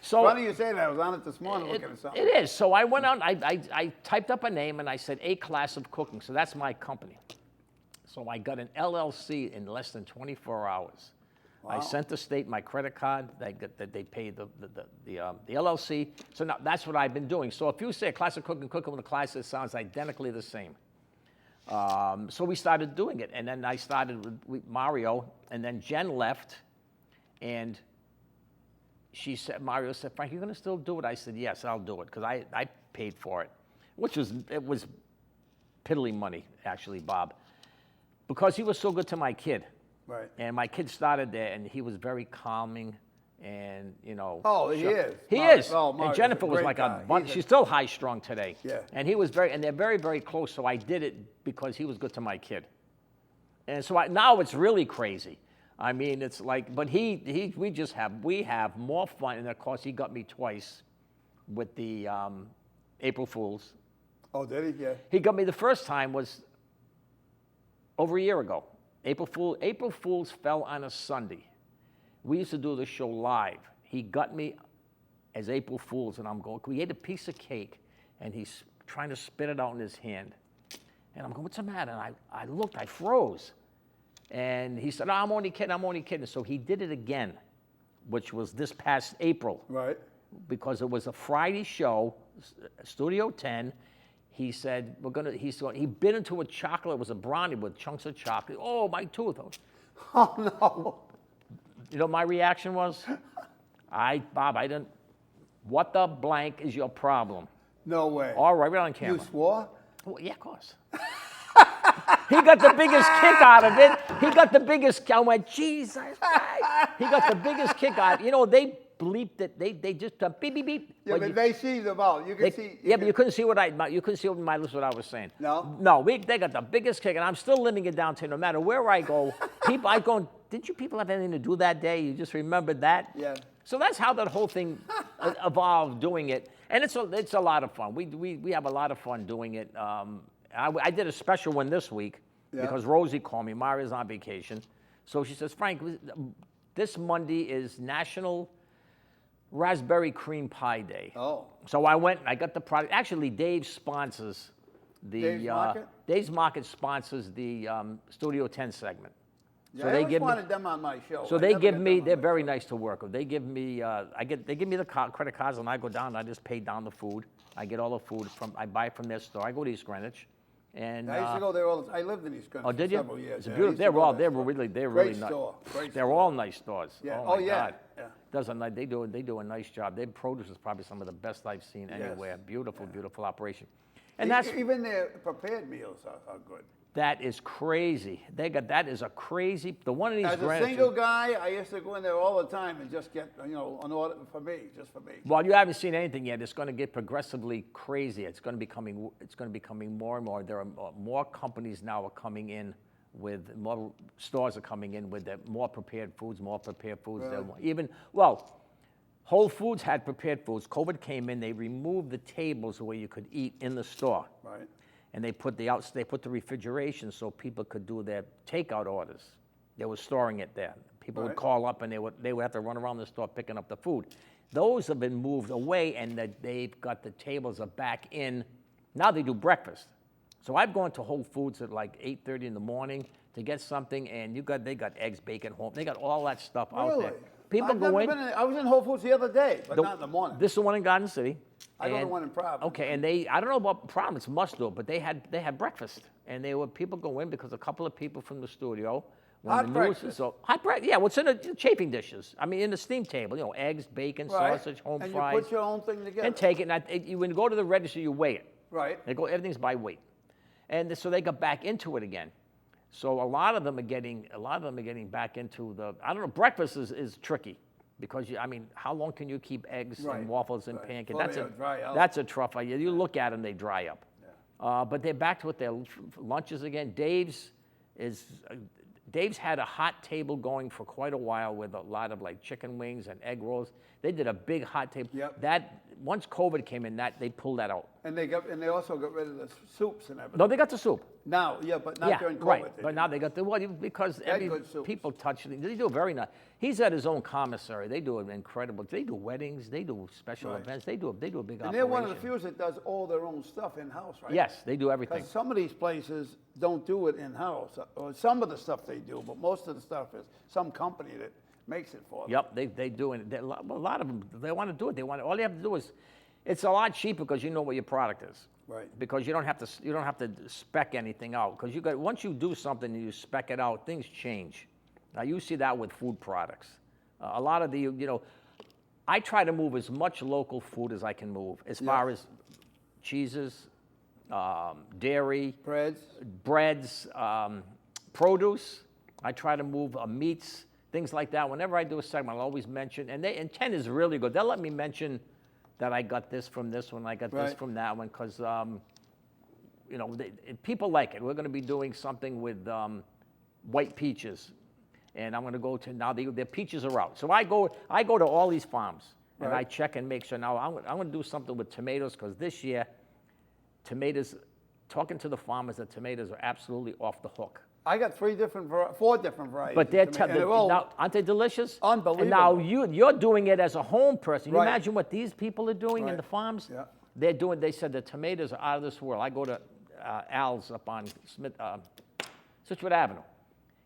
So Funny you say that. I was on it this morning looking at something. it is. So I went out, I typed up a name, and I said, A Class of Cooking. So that's my company. So I got an LLC in less than 24 hours. I sent the state my credit card. They paid the LLC. So now that's what I've been doing. So if you say a class of cooking with a class, it sounds identically the same. So we started doing it, and then I started with Mario, and then Jen left, and Mario said, Frank, you're going to still do it? I said, yes, I'll do it, because I paid for it, it was piddly money, actually, Bob, because he was so good to my kid. Right. And my kid started there, and he was very calming, and, Oh, he is. He Mario- is. oh, And Mario's Jennifer a was great like guy. a bunch. He's a- She's still high strung today. Yeah. And he was and they're very, very close, so I did it because he was good to my kid. And so now it's really crazy. I mean, it's like, but we have more fun, and of course he got me twice with the April Fools. Oh, did he? Yeah. He got me the first time was over a year ago. April Fools fell on a Sunday. We used to do the show live. He got me as April Fools, and I'm going, we ate a piece of cake, and he's trying to spit it out in his hand. And I'm going, what's the matter? And I looked, I froze. And he said, no, I'm only kidding. So he did it again, which was this past April. Right. Because it was a Friday show, Studio 10. He said, he bit into a chocolate, it was a brownie with chunks of chocolate. Oh, my tooth. Oh, no. You know what my reaction was? Bob, I didn't, what the blank is your problem? No way. All right, on camera. You swore? Well, yeah, of course. He got the biggest kick out of it. I went, Jesus Christ. He got the biggest kick out. They bleeped it. They just beep, beep, beep. Yeah, but they see them out. You can see. But you couldn't see what I was saying. No? No, they got the biggest kick, and I'm still living it down to no matter where I go, didn't you people have anything to do that day? You just remembered that? Yeah. So that's how that whole thing evolved, doing it. And it's a lot of fun. We have a lot of fun doing it. I did a special one this week because Rosie called me. Maria's on vacation. So she says, Frank, this Monday is National Raspberry Cream Pie Day. Oh. So I went and I got the product. Actually, Dave sponsors the Dave's Market? Dave's Market sponsors the Studio 10 segment. Yeah, So I they always give me. wanted them on my show. So I they never give got me. them on They're my very show. nice to work with. They give me. They give me the credit cards, and I go down. And I just pay down the food. I get all the food I buy it from their store. I go to East Greenwich, and I used to go there all the time. I lived in East Greenwich oh, did for you? several years. It's yeah. I beautiful. used to go there. They're Great really nice. store. Great They're store. all nice stores. Yeah. Oh, Oh, my yeah. God. Yeah. They do a nice job. Their produce is probably some of the best I've seen anywhere. Beautiful, beautiful operation. And that's Even their prepared meals are good. that is crazy. That is a crazy. The one in East As a Greenwich. single guy, I used to go in there all the time and just get, an order just for me. Well, you haven't seen anything yet. It's going to get progressively crazy. It's going to be coming more and more. There are more companies now are coming in with more stores are coming in with more prepared foods. Really? Whole Foods had prepared foods. COVID came in. They removed the tables where you could eat in the store. Right. And they put the refrigeration so people could do their takeout orders. They were storing it there. People would Right. call up and they would have to run around the store picking up the food. Those have been moved away, and they've got the tables are back in. Now they do breakfast. So I've gone to Whole Foods at like 8:30 in the morning to get something, and they got eggs, bacon, home. They got all that stuff out there. Really? People I've go never in. been I was in Whole Foods the other day, but not in the morning. This is the one in Garden City. I go to and- one in Providence. Okay, and I don't know about Providence, must do it, but they had breakfast, and people go in because a couple of people from the studio. when Hot the breakfast. So hot breakfast, yeah. What's in the chafing dishes? I mean, in the steam table, eggs, bacon, Right. sausage, home and fries, you put your own thing together. and take it. And when you go to the register, you weigh it. Right. Everything's by weight, and so they got back into it again. So a lot of them are getting back into the. I don't know. Breakfast is tricky. Because how long can you keep eggs Right, and waffles and right. pancakes? Before they'll dry out. That's a tough idea. You look at them, they dry up. Yeah. But they're back to with their lunches again. Dave's had a hot table going for quite a while with a lot of like chicken wings and egg rolls. They did a big hot table. Yep. That once COVID came in, they pulled that out. And they also got rid of the soups and everything. No, they got the soup. Now, yeah, but not Yeah, during COVID. right. they But didn't. now they got the, well, because had good soups. people touch it. They do it very nice. He's at his own commissary. They do an incredible, they do weddings, they do special Right. events, they do a big operation. And they're one of the few that does all their own stuff in-house, right? Yes, they do everything. Because some of these places don't do it in-house, or some of the stuff they do, but most of the stuff is some company that makes it for them. Yep, they do, and a lot of them, they want to do it. All you have to do is, it's a lot cheaper because you know what your product is. Right. Because you don't have to spec anything out. Because once you do something and you spec it out, things change. Now you see that with food products. A lot of I try to move as much local food as I can move, as far as cheeses, dairy, breads, produce. I try to move meats, things like that. Whenever I do a segment, I'll always mention, and 10 is really good. They'll let me mention that I got this from this one, I got this from that one, because people like it. We're going to be doing something with white peaches, and I'm going to go to now. The peaches are out, so I go to all these farms and I check and make sure. Now I'm going to do something with tomatoes, because this year, tomatoes. Talking to the farmers, the tomatoes are absolutely off the hook. I got 4 different varieties. But of tomatoes, and they're all now, aren't they delicious? unbelievable. And now you're doing it as a home person. You Right. imagine what these people are doing in Right. the farms? Yeah. They said the tomatoes are out of this world. I go to Al's up on Situate Avenue.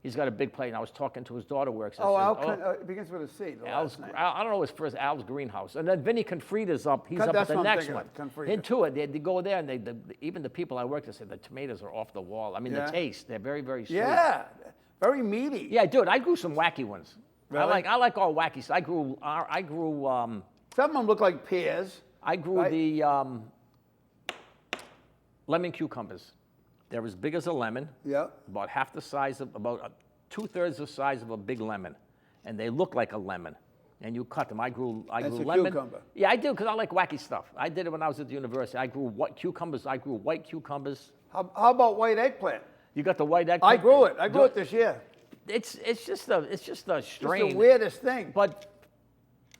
He's got a big plate, and I was talking to his daughter works. it begins with a C. The Al's, last name. I don't know his first, Al's Greenhouse. And then Vinny Confrita's up. He's up at That's the what I'm next thinking one. of, Confrita. Into it, they go there, and even the people I work with said the tomatoes are off the wall. I mean, Yeah. the taste, they're very, very sweet. Yeah, very meaty. Yeah, dude, I grew some wacky ones. Really? I like all wacky. So I grew Some of them look like pears. Right. the lemon cucumbers. They're as big as a lemon. Yeah. About half the size of, about 2/3 the size of a big lemon, and they look like a lemon. And you cut them. I grew That's a lemon. cucumber. Yeah, I do, because I like wacky stuff. I did it when I was at the university. I grew cucumbers. I grew white cucumbers. How about white eggplant? You got the white egg. I grew it. I grew it this year. It's just a strain. It's the weirdest thing. But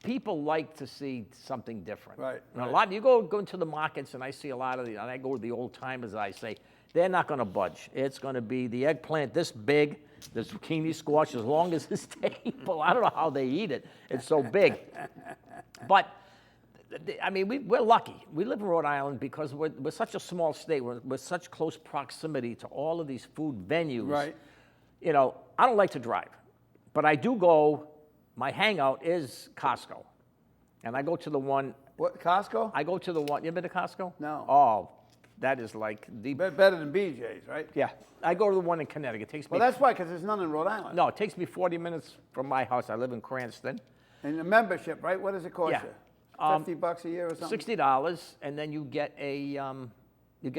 people like to see something different. Right, And a right. lot. You go into the markets, and I see a lot of and I go to the old timers. I say they're not going to budge. It's going to be the eggplant this big, the zucchini squash as long as this table. I don't know how they eat it. It's so big. But I mean, we're lucky. We live in Rhode Island because we're such a small state. We're such close proximity to all of these food venues. Right. You know, I don't like to drive, but I do go. My hangout is Costco, and I go to the one. What, Costco? I go to the one. You been to Costco? No. Oh, that is like the. Better than BJ's, right? Yeah, I go to the one in Connecticut. It takes me. Well, that's why, because there's none in Rhode Island. No, it takes me 40 minutes from my house. I live in Cranston. And the membership, right? What does it cost Yeah. you? $50 a year or something? $60, and then you get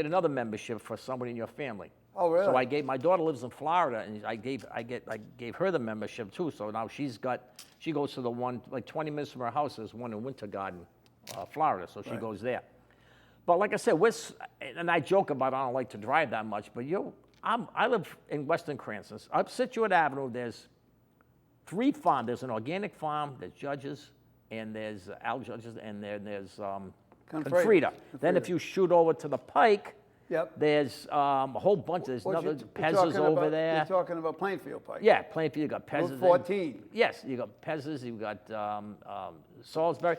another membership for somebody in your family. Oh, really? So I gave my daughter lives in Florida, and I gave her the membership too. So now she goes to the one like 20 minutes from her house. There's one in Winter Garden, Florida. So she goes there. But like I said, and I joke about I don't like to drive that much, but I live in Western Cranston. Up Situate Avenue, there's 3 farms. There's an organic farm, there's Judges, and there's Al Judges, and there's Confrita. Then if you shoot over to the Pike, Yep. there's a whole bunch. There's What another you're Pez's talking over about- there. You're talking about Plainfield Pike. Yeah, Plainfield, you got Pez's. Route 14. Yes, you got Pez's, you got Salisbury.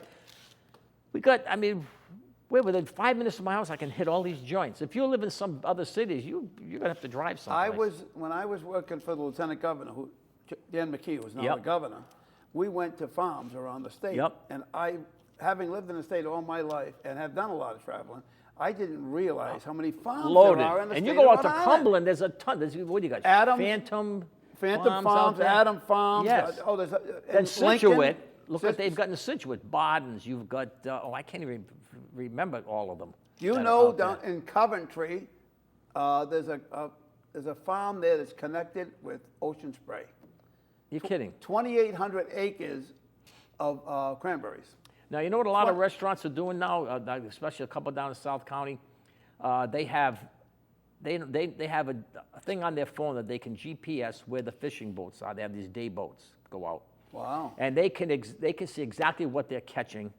We're within 5 minutes of my house, I can hit all these joints. If you live in some other cities, you're going to have to drive someplace. When I was working for the lieutenant governor, Dan McKee was now Yep. the governor, we went to farms around the state. Yep. And having lived in the state all my life and have done a lot of traveling, I didn't realize how many farms Loaded. there are in the And state you go of out to Rhode Island. Cumberland, there's a ton. What do you got? Adams, Phantom Phantom out Farms, there? Adam Farms. Yes. There's Then and Lincoln. Situate, look what Sit- they've got in Situate. Bardens, you've got, I can't even remember all of them. You that are know, out there. down in Coventry, there's a farm there that's connected with Ocean Spray. You're kidding. 2,800 acres of cranberries. Now, you know what a lot of restaurants are doing now, especially a couple down in South County? They have a thing on their phone that they can GPS where the fishing boats are. They have these day boats go out. Wow. And they can see exactly what they're catching.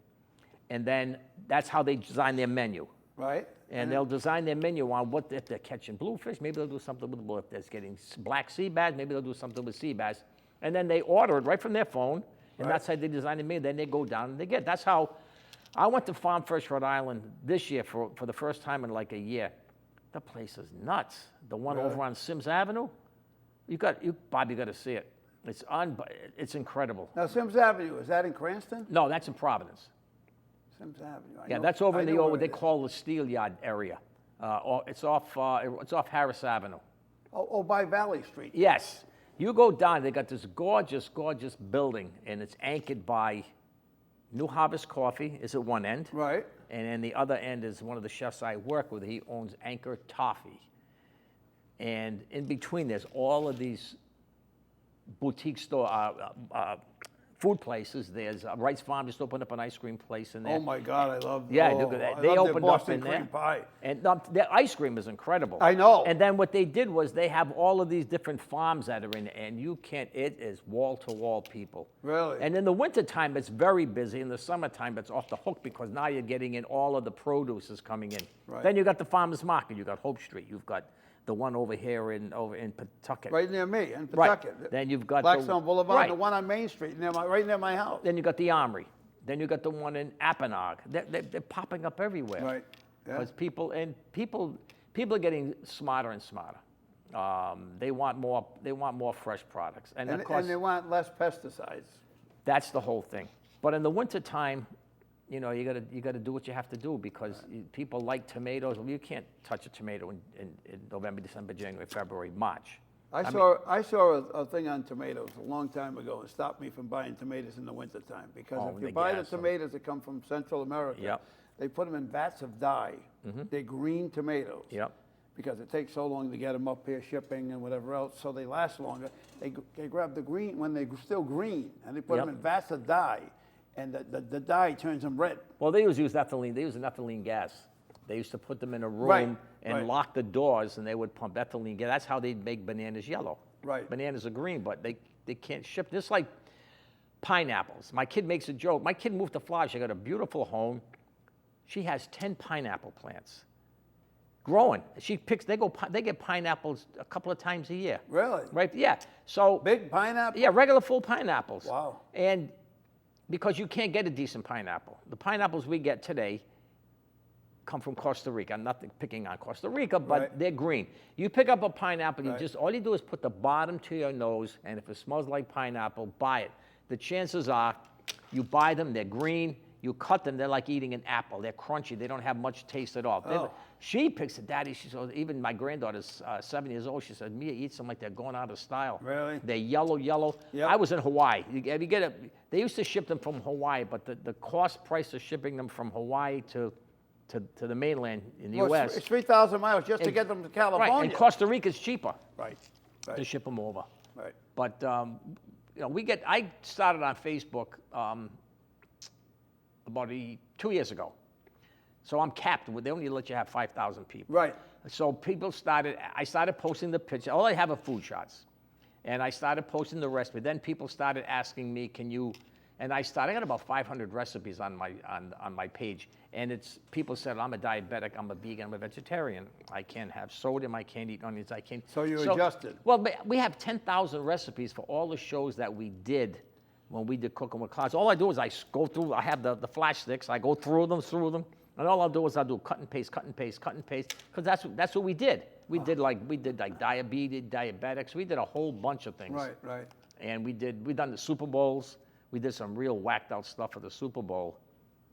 and then that's how they design their menu. Right. And they'll design their menu on what, if they're catching bluefish, maybe they'll do something with, if they're getting black sea bass, maybe they'll do something with sea bass. And then they order it right from their phone, and Right. that's how they design the menu. Then they go down and they get, that's how, I went to Farm Fresh, Rhode Island this year for the first time in like a year. The place is nuts. The one Really? over on Sims Avenue, Bob, you got to see it. It's incredible. Now, Sims Avenue, is that in Cranston? No, that's in Providence. Sims Avenue. I Yeah, know- that's over I in the know old, where what they it is. call the Steel Yard area. It's off Harris Avenue. Oh, by Valley Street. Yes. You go down, they got this gorgeous, gorgeous building, and it's anchored by New Harvest Coffee is at one end. Right. And then the other end is one of the chefs I work with. He owns Anchor Toffee. And in between, there's all of these boutique store, food places. There's Wright's Farm just opened up an ice cream place in there. Oh my God, I love. Yeah, oh, look at that. I They love their opened up Boston in cream there. pie. And their ice cream is incredible. I know. And then what they did was they have all of these different farms that are in there, and it is wall-to-wall people. Really? And in the wintertime, it's very busy. In the summertime, it's off the hook because now you're getting in all of the produce is coming in. Right. Then you got the farmer's market. You got Hope Street. You've got the one over here in Pawtucket. Right near me in Right. Pawtucket. Then you've got Blackstone Boulevard, right. the one on Main Street, right near my house. Then you got the Armory. Then you got the one in Apponaug. They're popping up everywhere. Right. Yeah. Because people are getting smarter and smarter. They want more fresh products, and of course And they want less pesticides. that's the whole thing. But in the wintertime, you gotta do what you have to do because people like tomatoes. Well, you can't touch a tomato in November, December, January, February, March. I saw a thing on tomatoes a long time ago and stopped me from buying tomatoes in the wintertime because Oh, if you they buy the gas them. tomatoes that come from Central America, Yep. they put them in vats of dye. They're green tomatoes. Yep. Because it takes so long to get them up here, shipping and whatever else, so they last longer. They grab the green when they're still green, and they put them Yep. in vats of dye, and the dye turns them red. Well, they use ethylene. They use an ethylene gas. They used to put them in a room Right, and right. lock the doors, and they would pump ethylene gas. That's how they'd make bananas yellow. Right. Bananas are green, but they can't ship. Just like pineapples. My kid makes a joke. My kid moved to Florida. She got a beautiful home. She has 10 pineapple plants growing. They get pineapples a couple of times a year. Really? Right? Yeah. So Big pineapple? yeah, regular full pineapples. Wow. And because you can't get a decent pineapple. The pineapples we get today come from Costa Rica. I'm not picking on Costa Rica, but Right. they're green. You pick up a pineapple, Right. all you do is put the bottom to your nose, and if it smells like pineapple, buy it. The chances are you buy them, they're green, you cut them, they're like eating an apple. They're crunchy, they don't have much taste at all. Oh. She picks it, Daddy, she says, even my granddaughter's 7 years old, she said, Mia eats them like they're going out of style. Really? They're yellow. Yep. I was in Hawaii. They used to ship them from Hawaii, but the cost price of shipping them from Hawaii to the mainland in the Well, U.S. it's 3,000 miles just to get them to California. Right, and Costa Rica's cheaper Right. to Right. ship them over. Right. But I started on Facebook about 2 years ago. So I'm capped. They only let you have 5,000 people. Right. So I started posting the picture. All I have are food shots. And I started posting the recipe. Then people started asking me, I got about 500 recipes on my page. And people said, I'm a diabetic, I'm a vegan, I'm a vegetarian. I can't have sodium, I can't eat onions, I can't. So you adjusted. Well, we have 10,000 recipes for all the shows that we did when we did Cooking with Clouds. All I do is I go through, I have the flash sticks, I go through them, and all I'll do is I'll do cut and paste, because that's what we did. We did like diabetes, diabetics, we did a whole bunch of things. Right, right. And we done the Super Bowls. We did some real whacked out stuff for the Super Bowl.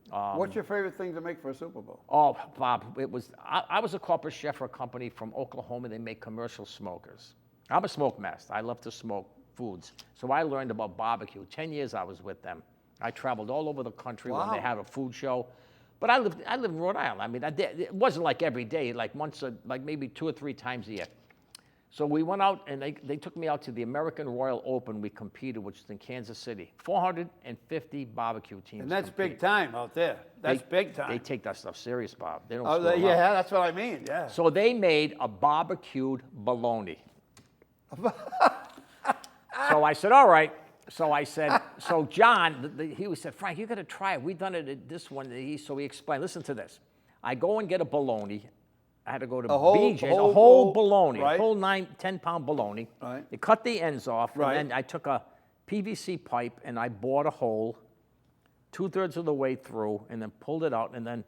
What's your favorite thing to make for a Super Bowl? Oh, Bob, I was a corporate chef for a company from Oklahoma. They make commercial smokers. I'm a smoke master. I love to smoke foods. So I learned about barbecue. 10 years I was with them. I traveled all over the country when they Wow. had a food show. But I lived in Rhode Island. I mean, it wasn't like every day, like maybe 2 or 3 times a year. So we went out, and they took me out to the American Royal Open. We competed, which is in Kansas City. 450 barbecue teams. And that's compete. big time out there. That's big time. They take that stuff serious, Bob. They don't Oh, screw around. yeah, that's what I mean. Yeah. So they made a barbecued bologna. So I said, all right, So I said, so John, he said, Frank, you got to try it. We've done it at this one. So he explained, listen to this. I go and get a bologna. I had to go to BJ's, a whole bologna, right. a whole 10-pound bologna. Right. You cut the ends off, Right. and then I took a PVC pipe and I bored a hole 2/3 of the way through and then pulled it out, and then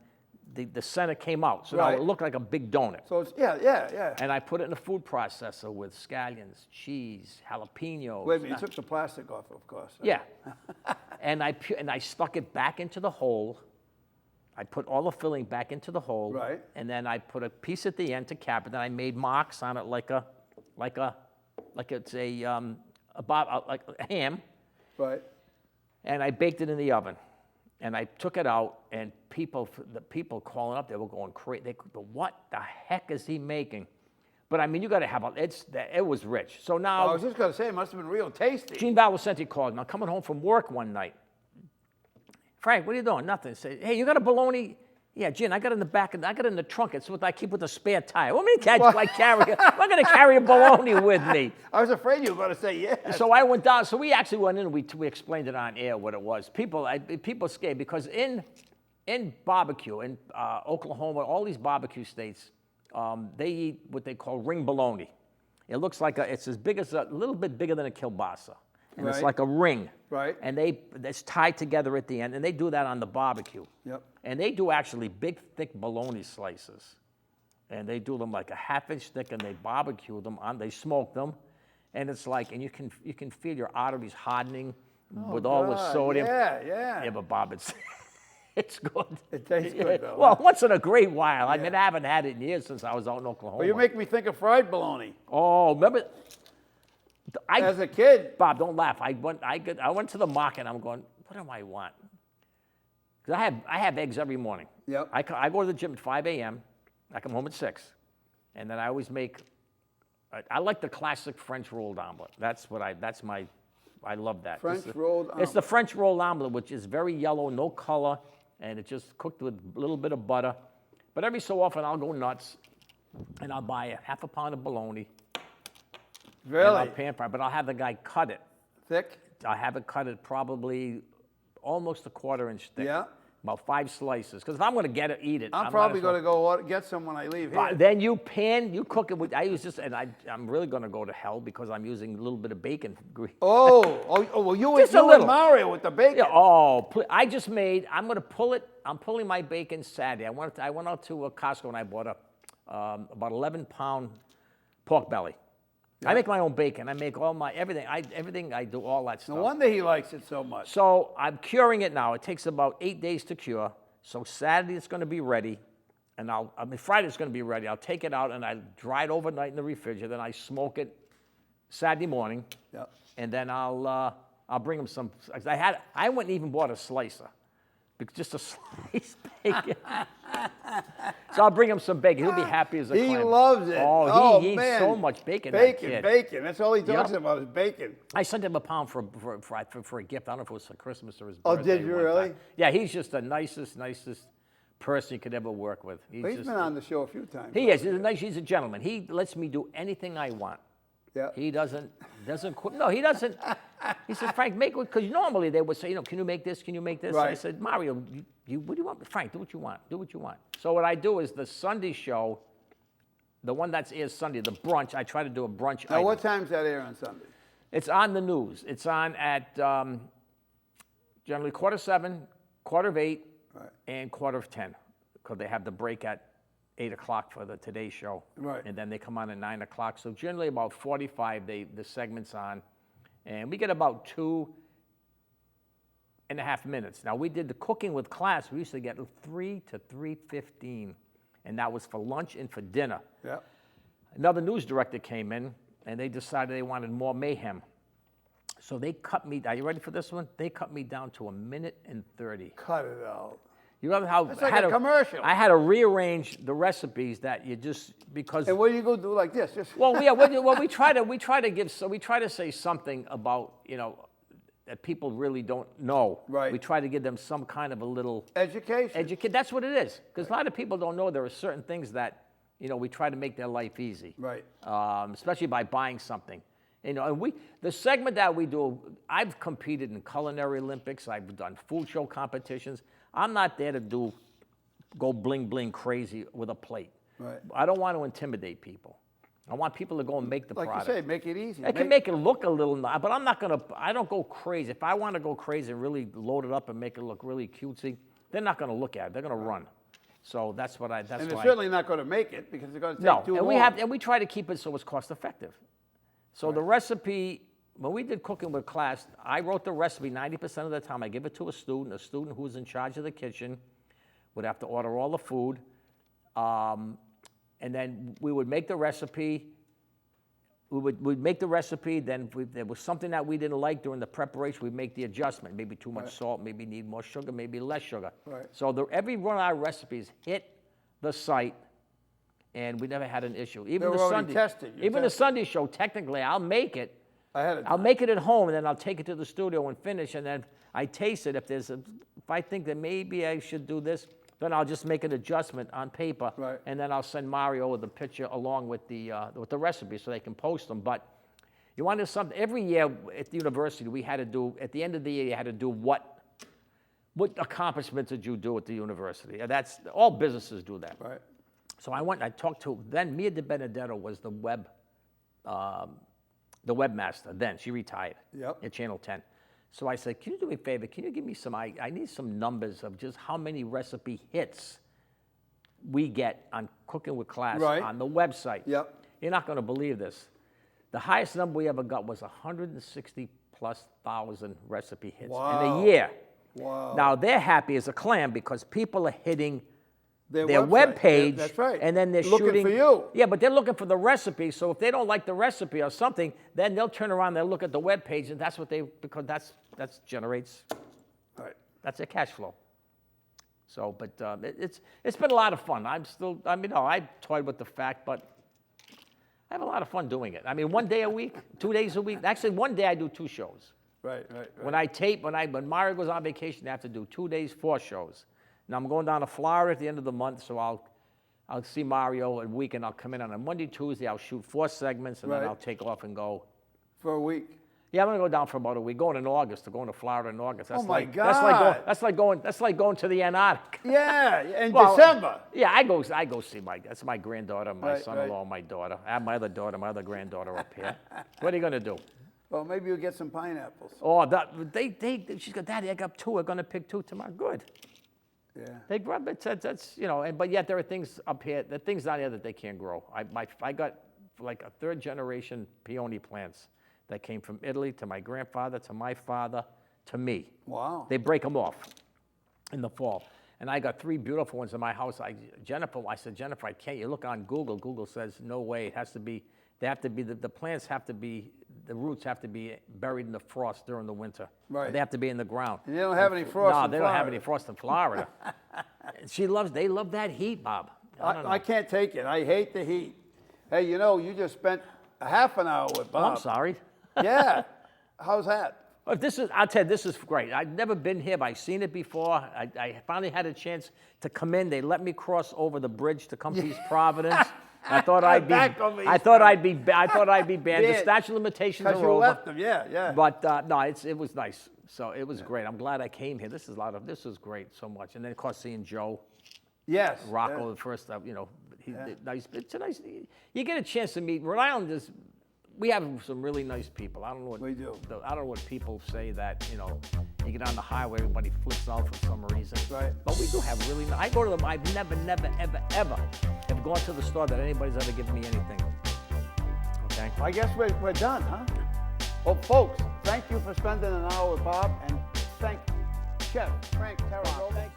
the center came out. So now Right. it looked like a big donut. So it's, yeah. And I put it in a food processor with scallions, cheese, jalapenos. Wait a minute, you took the plastic off, of course. Yeah. and I stuck it back into the hole. I put all the filling back into the hole. Right. And then I put a piece at the end to cap it. Then I made marks on it like it's like a ham. Right. And I baked it in the oven. And I took it out, and the people calling up, they were going crazy. They go, what the heck is he making? But I mean, you got to have it was rich. So now I was just going to say, it must have been real tasty. Gene Valicenti called me. I'm coming home from work one night. Frank, what are you doing? Nothing. Say, hey, you got a bologna? Yeah, Gene, I got it in the back. I got it in the trunk. It's what I keep with a spare tire. What do you mean, I'm going to carry a bologna with me. I was afraid you were going to say yes. So I went down. So we actually went in and we explained it on air what it was. People scared because in barbecue, in Oklahoma, all these barbecue states, they eat what they call ring bologna. It looks like it's as big as a little bit bigger than a kielbasa. And it's Right. like a ring. Right. And it's tied together at the end, and they do that on the barbecue. Yep. And they do actually big, thick bologna slices. And they do them like a half-inch thick, and they barbecue them they smoke them. And it's like, and you can feel your arteries hardening with all the God, sodium. Yeah. Yeah, but Bob, it's good. It tastes good, though. Well, once in a great while. I mean, I haven't had it in years since I was out in Oklahoma. Well, you make me think of fried bologna. Oh, remember? As a kid. Bob, don't laugh. I went to the market, and I'm going, what do I want? Because I have eggs every morning. Yep. I go to the gym at 5 a.m. I come home at 6. And then I always make, I like the classic French rolled omelet. I love that. French rolled It's the omelet. French rolled omelet, which is very yellow, no color, and it's just cooked with a little bit of butter. But every so often I'll go nuts, and I'll buy a half a pound of bologna. And Really? I'll pan fry, but I'll have the guy cut it. Thick? I have it cut it probably almost a 1/4 inch thick. Yeah. About 5 slices. Because if I'm going to eat it, I'm probably going to go get some when I leave here. Then you cook it with, I use this, and I'm really going to go to hell because I'm using a little bit of bacon. Oh, well, you Just a and little. Mario with the bacon. Yeah, I'm going to pull it. I'm pulling my bacon Saturday. I went out to Costco and I bought about 11-pound pork belly. I make my own bacon. I make all my, everything I do all that stuff. No wonder he likes it so much. So I'm curing it now. It takes about 8 days to cure. So Saturday it's going to be ready, and Friday it's going to be ready. I'll take it out and I dry it overnight in the refrigerator. Then I smoke it Saturday morning, Yep. and then I'll bring him some. I went and even bought a slicer, just a slice bacon. So I'll bring him some bacon. He'll be happy as a clam. He loves it. Oh, he eats man. so much bacon. that kid. Bacon. That's all he talks Yep. about is bacon. I sent him a pound for a gift. I don't know if it was for Christmas or his Oh, birthday. did you one really? time. Yeah, he's just the nicest person you could ever work with. He's just, been on the show a few times. He is. He's a gentleman. He lets me do anything I want. Yeah. He doesn't quit. No, he doesn't. He said, Frank, make it, because normally they would say, can you make this? Can you make this? Right. I said, Mario, what do you want? Frank, do what you want. Do what you want. So what I do is the Sunday show, the one that's airs Sunday, the brunch, I try to do a brunch Now, item. what time's that air on Sunday? It's on the news. It's on at generally 7:15, 8:15, Right. and 10:15, because they have the break at 8 o'clock for the Today Show. Right. And then they come on at 9 o'clock. So generally about 45, the segment's on. And we get about 2.5 minutes. Now, we did the cooking with class. We used to get 3 to 3:15. And that was for lunch and for dinner. Yeah. Another news director came in, and they decided they wanted more mayhem. So they cut me, are you ready for this one? They cut me down to 1:30. Cut it out. You know how It's I like had a commercial. I had to rearrange the recipes that you just, because, And what do you go do like this? Just we try to say something about, that people really don't know. Right. We try to give them some kind of a little education. That's what it is. Because a lot of people don't know there are certain things that, we try to make their life easy. Right. Especially by buying something. You know, and the segment that we do, I've competed in culinary Olympics. I've done food show competitions. I'm not there to go bling bling crazy with a plate. Right. I don't want to intimidate people. I want people to go and make the Like product. you say, make it easy. I can make it look a little nice, but I don't go crazy. If I want to go crazy and really load it up and make it look really cutesy, they're not going to look at it. They're going to run. So that's And why. they're certainly not going to make it because they're going to take too long. And we try to keep it so it's cost effective. So the recipe, when we did Cooking with Class, I wrote the recipe 90% of the time. I give it to a student who's in charge of the kitchen would have to order all the food. And then we would make the recipe. We'd make the recipe, then if there was something that we didn't like during the preparation, we'd make the adjustment. Maybe too much salt, maybe need more sugar, maybe less sugar. Right. So every one of our recipes hit the site, and we never had an issue. Even They were already tested. The Sunday show, technically, I'll make it. I'll make it at home, and then I'll take it to the studio and finish, and then I taste it. If I think that maybe I should do this, then I'll just make an adjustment on paper, Right. and then I'll send Mario with the picture along with the recipe so they can post them. But you want to do something every year at the university. We had to do at the end of the year. You had to do what accomplishments did you do at the university? And that's all businesses do that. Right. So I went and I talked to then Mia De Benedetto was the webmaster. Then she retired. Yep. At Channel 10. So I said, can you do me a favor? Can you give me I need some numbers of just how many recipe hits we get on Cooking with Class on the website. Yep. You're not going to believe this. The highest number we ever got was 160,000+ recipe hits in a year. Wow. Now they're happy as a clam because people are hitting their website. web page, That's right. and then they're Looking shooting for you. Yeah, but they're looking for the recipe. So if they don't like the recipe or something, then they'll turn around and they'll look at the web page, and that's what because that generates. Right. That's their cash flow. So, but it's been a lot of fun. I toyed with the fact, but I have a lot of fun doing it. I mean, 1 day a week, 2 days a week. Actually, one day I do 2 shows. Right. When I tape, when Mario goes on vacation, I have to do 2 days, 4 shows. Now I'm going down to Florida at the end of the month, so I'll see Mario a week, and I'll come in on a Monday, Tuesday. I'll shoot 4 segments, and then I'll take off and go. For a week. Yeah, I'm gonna go down for about a week. Going in August, going to Florida in August. That's my like, God. That's like going to the Antarctic. Yeah, in Well, December. Yeah, I go see that's my granddaughter, my Right, son-in-law, my daughter. I have my other daughter, my other granddaughter up here. What are you gonna do? Well, maybe you'll get some pineapples. Oh, she's got, Daddy, I got 2. We're gonna pick 2 tomorrow. Good. Yeah. They grow, that's but yet there are things up here, there are things down here that they can't grow. I got like a 3rd generation peony plants that came from Italy to my grandfather, to my father, to me. Wow. They break them off in the fall. And I got 3 beautiful ones in my house. I said, Jennifer, I can't. You look on Google. Google says, no way. It has to be, the plants have to be, the roots have to be buried in the frost during the winter. Right. They have to be in the ground. And they don't have any frost No, in they don't have Florida. any frost in Florida. They love that heat, Bob. I don't know. I can't take it. I hate the heat. Hey, you just spent a half an hour with Oh, Bob. I'm sorry. Yeah. How's that? But I'll tell you, this is great. I've never been here, but I've seen it before. I finally had a chance to come in. They let me cross over the bridge to come to East Providence. I thought I'd be banned. The statute of limitations are Because you over. left them, yeah. But no, it was nice. So it was great. I'm glad I came here. This is great so much. And then of course seeing Joe, Yes. Rocco, the first, nice. It's a nice. You get a chance to meet. Rhode Island is. We have some really nice people. I don't know what We do. I don't know what people say that you get on the highway, everybody flips out for some reason. Right. But we do have really. I go to them. I've never, ever have gone to the store that anybody's ever given me anything. Okay. I guess we're done, huh? Well, folks, thank you for spending an hour with Bob, and thank Chef Frank Terranova.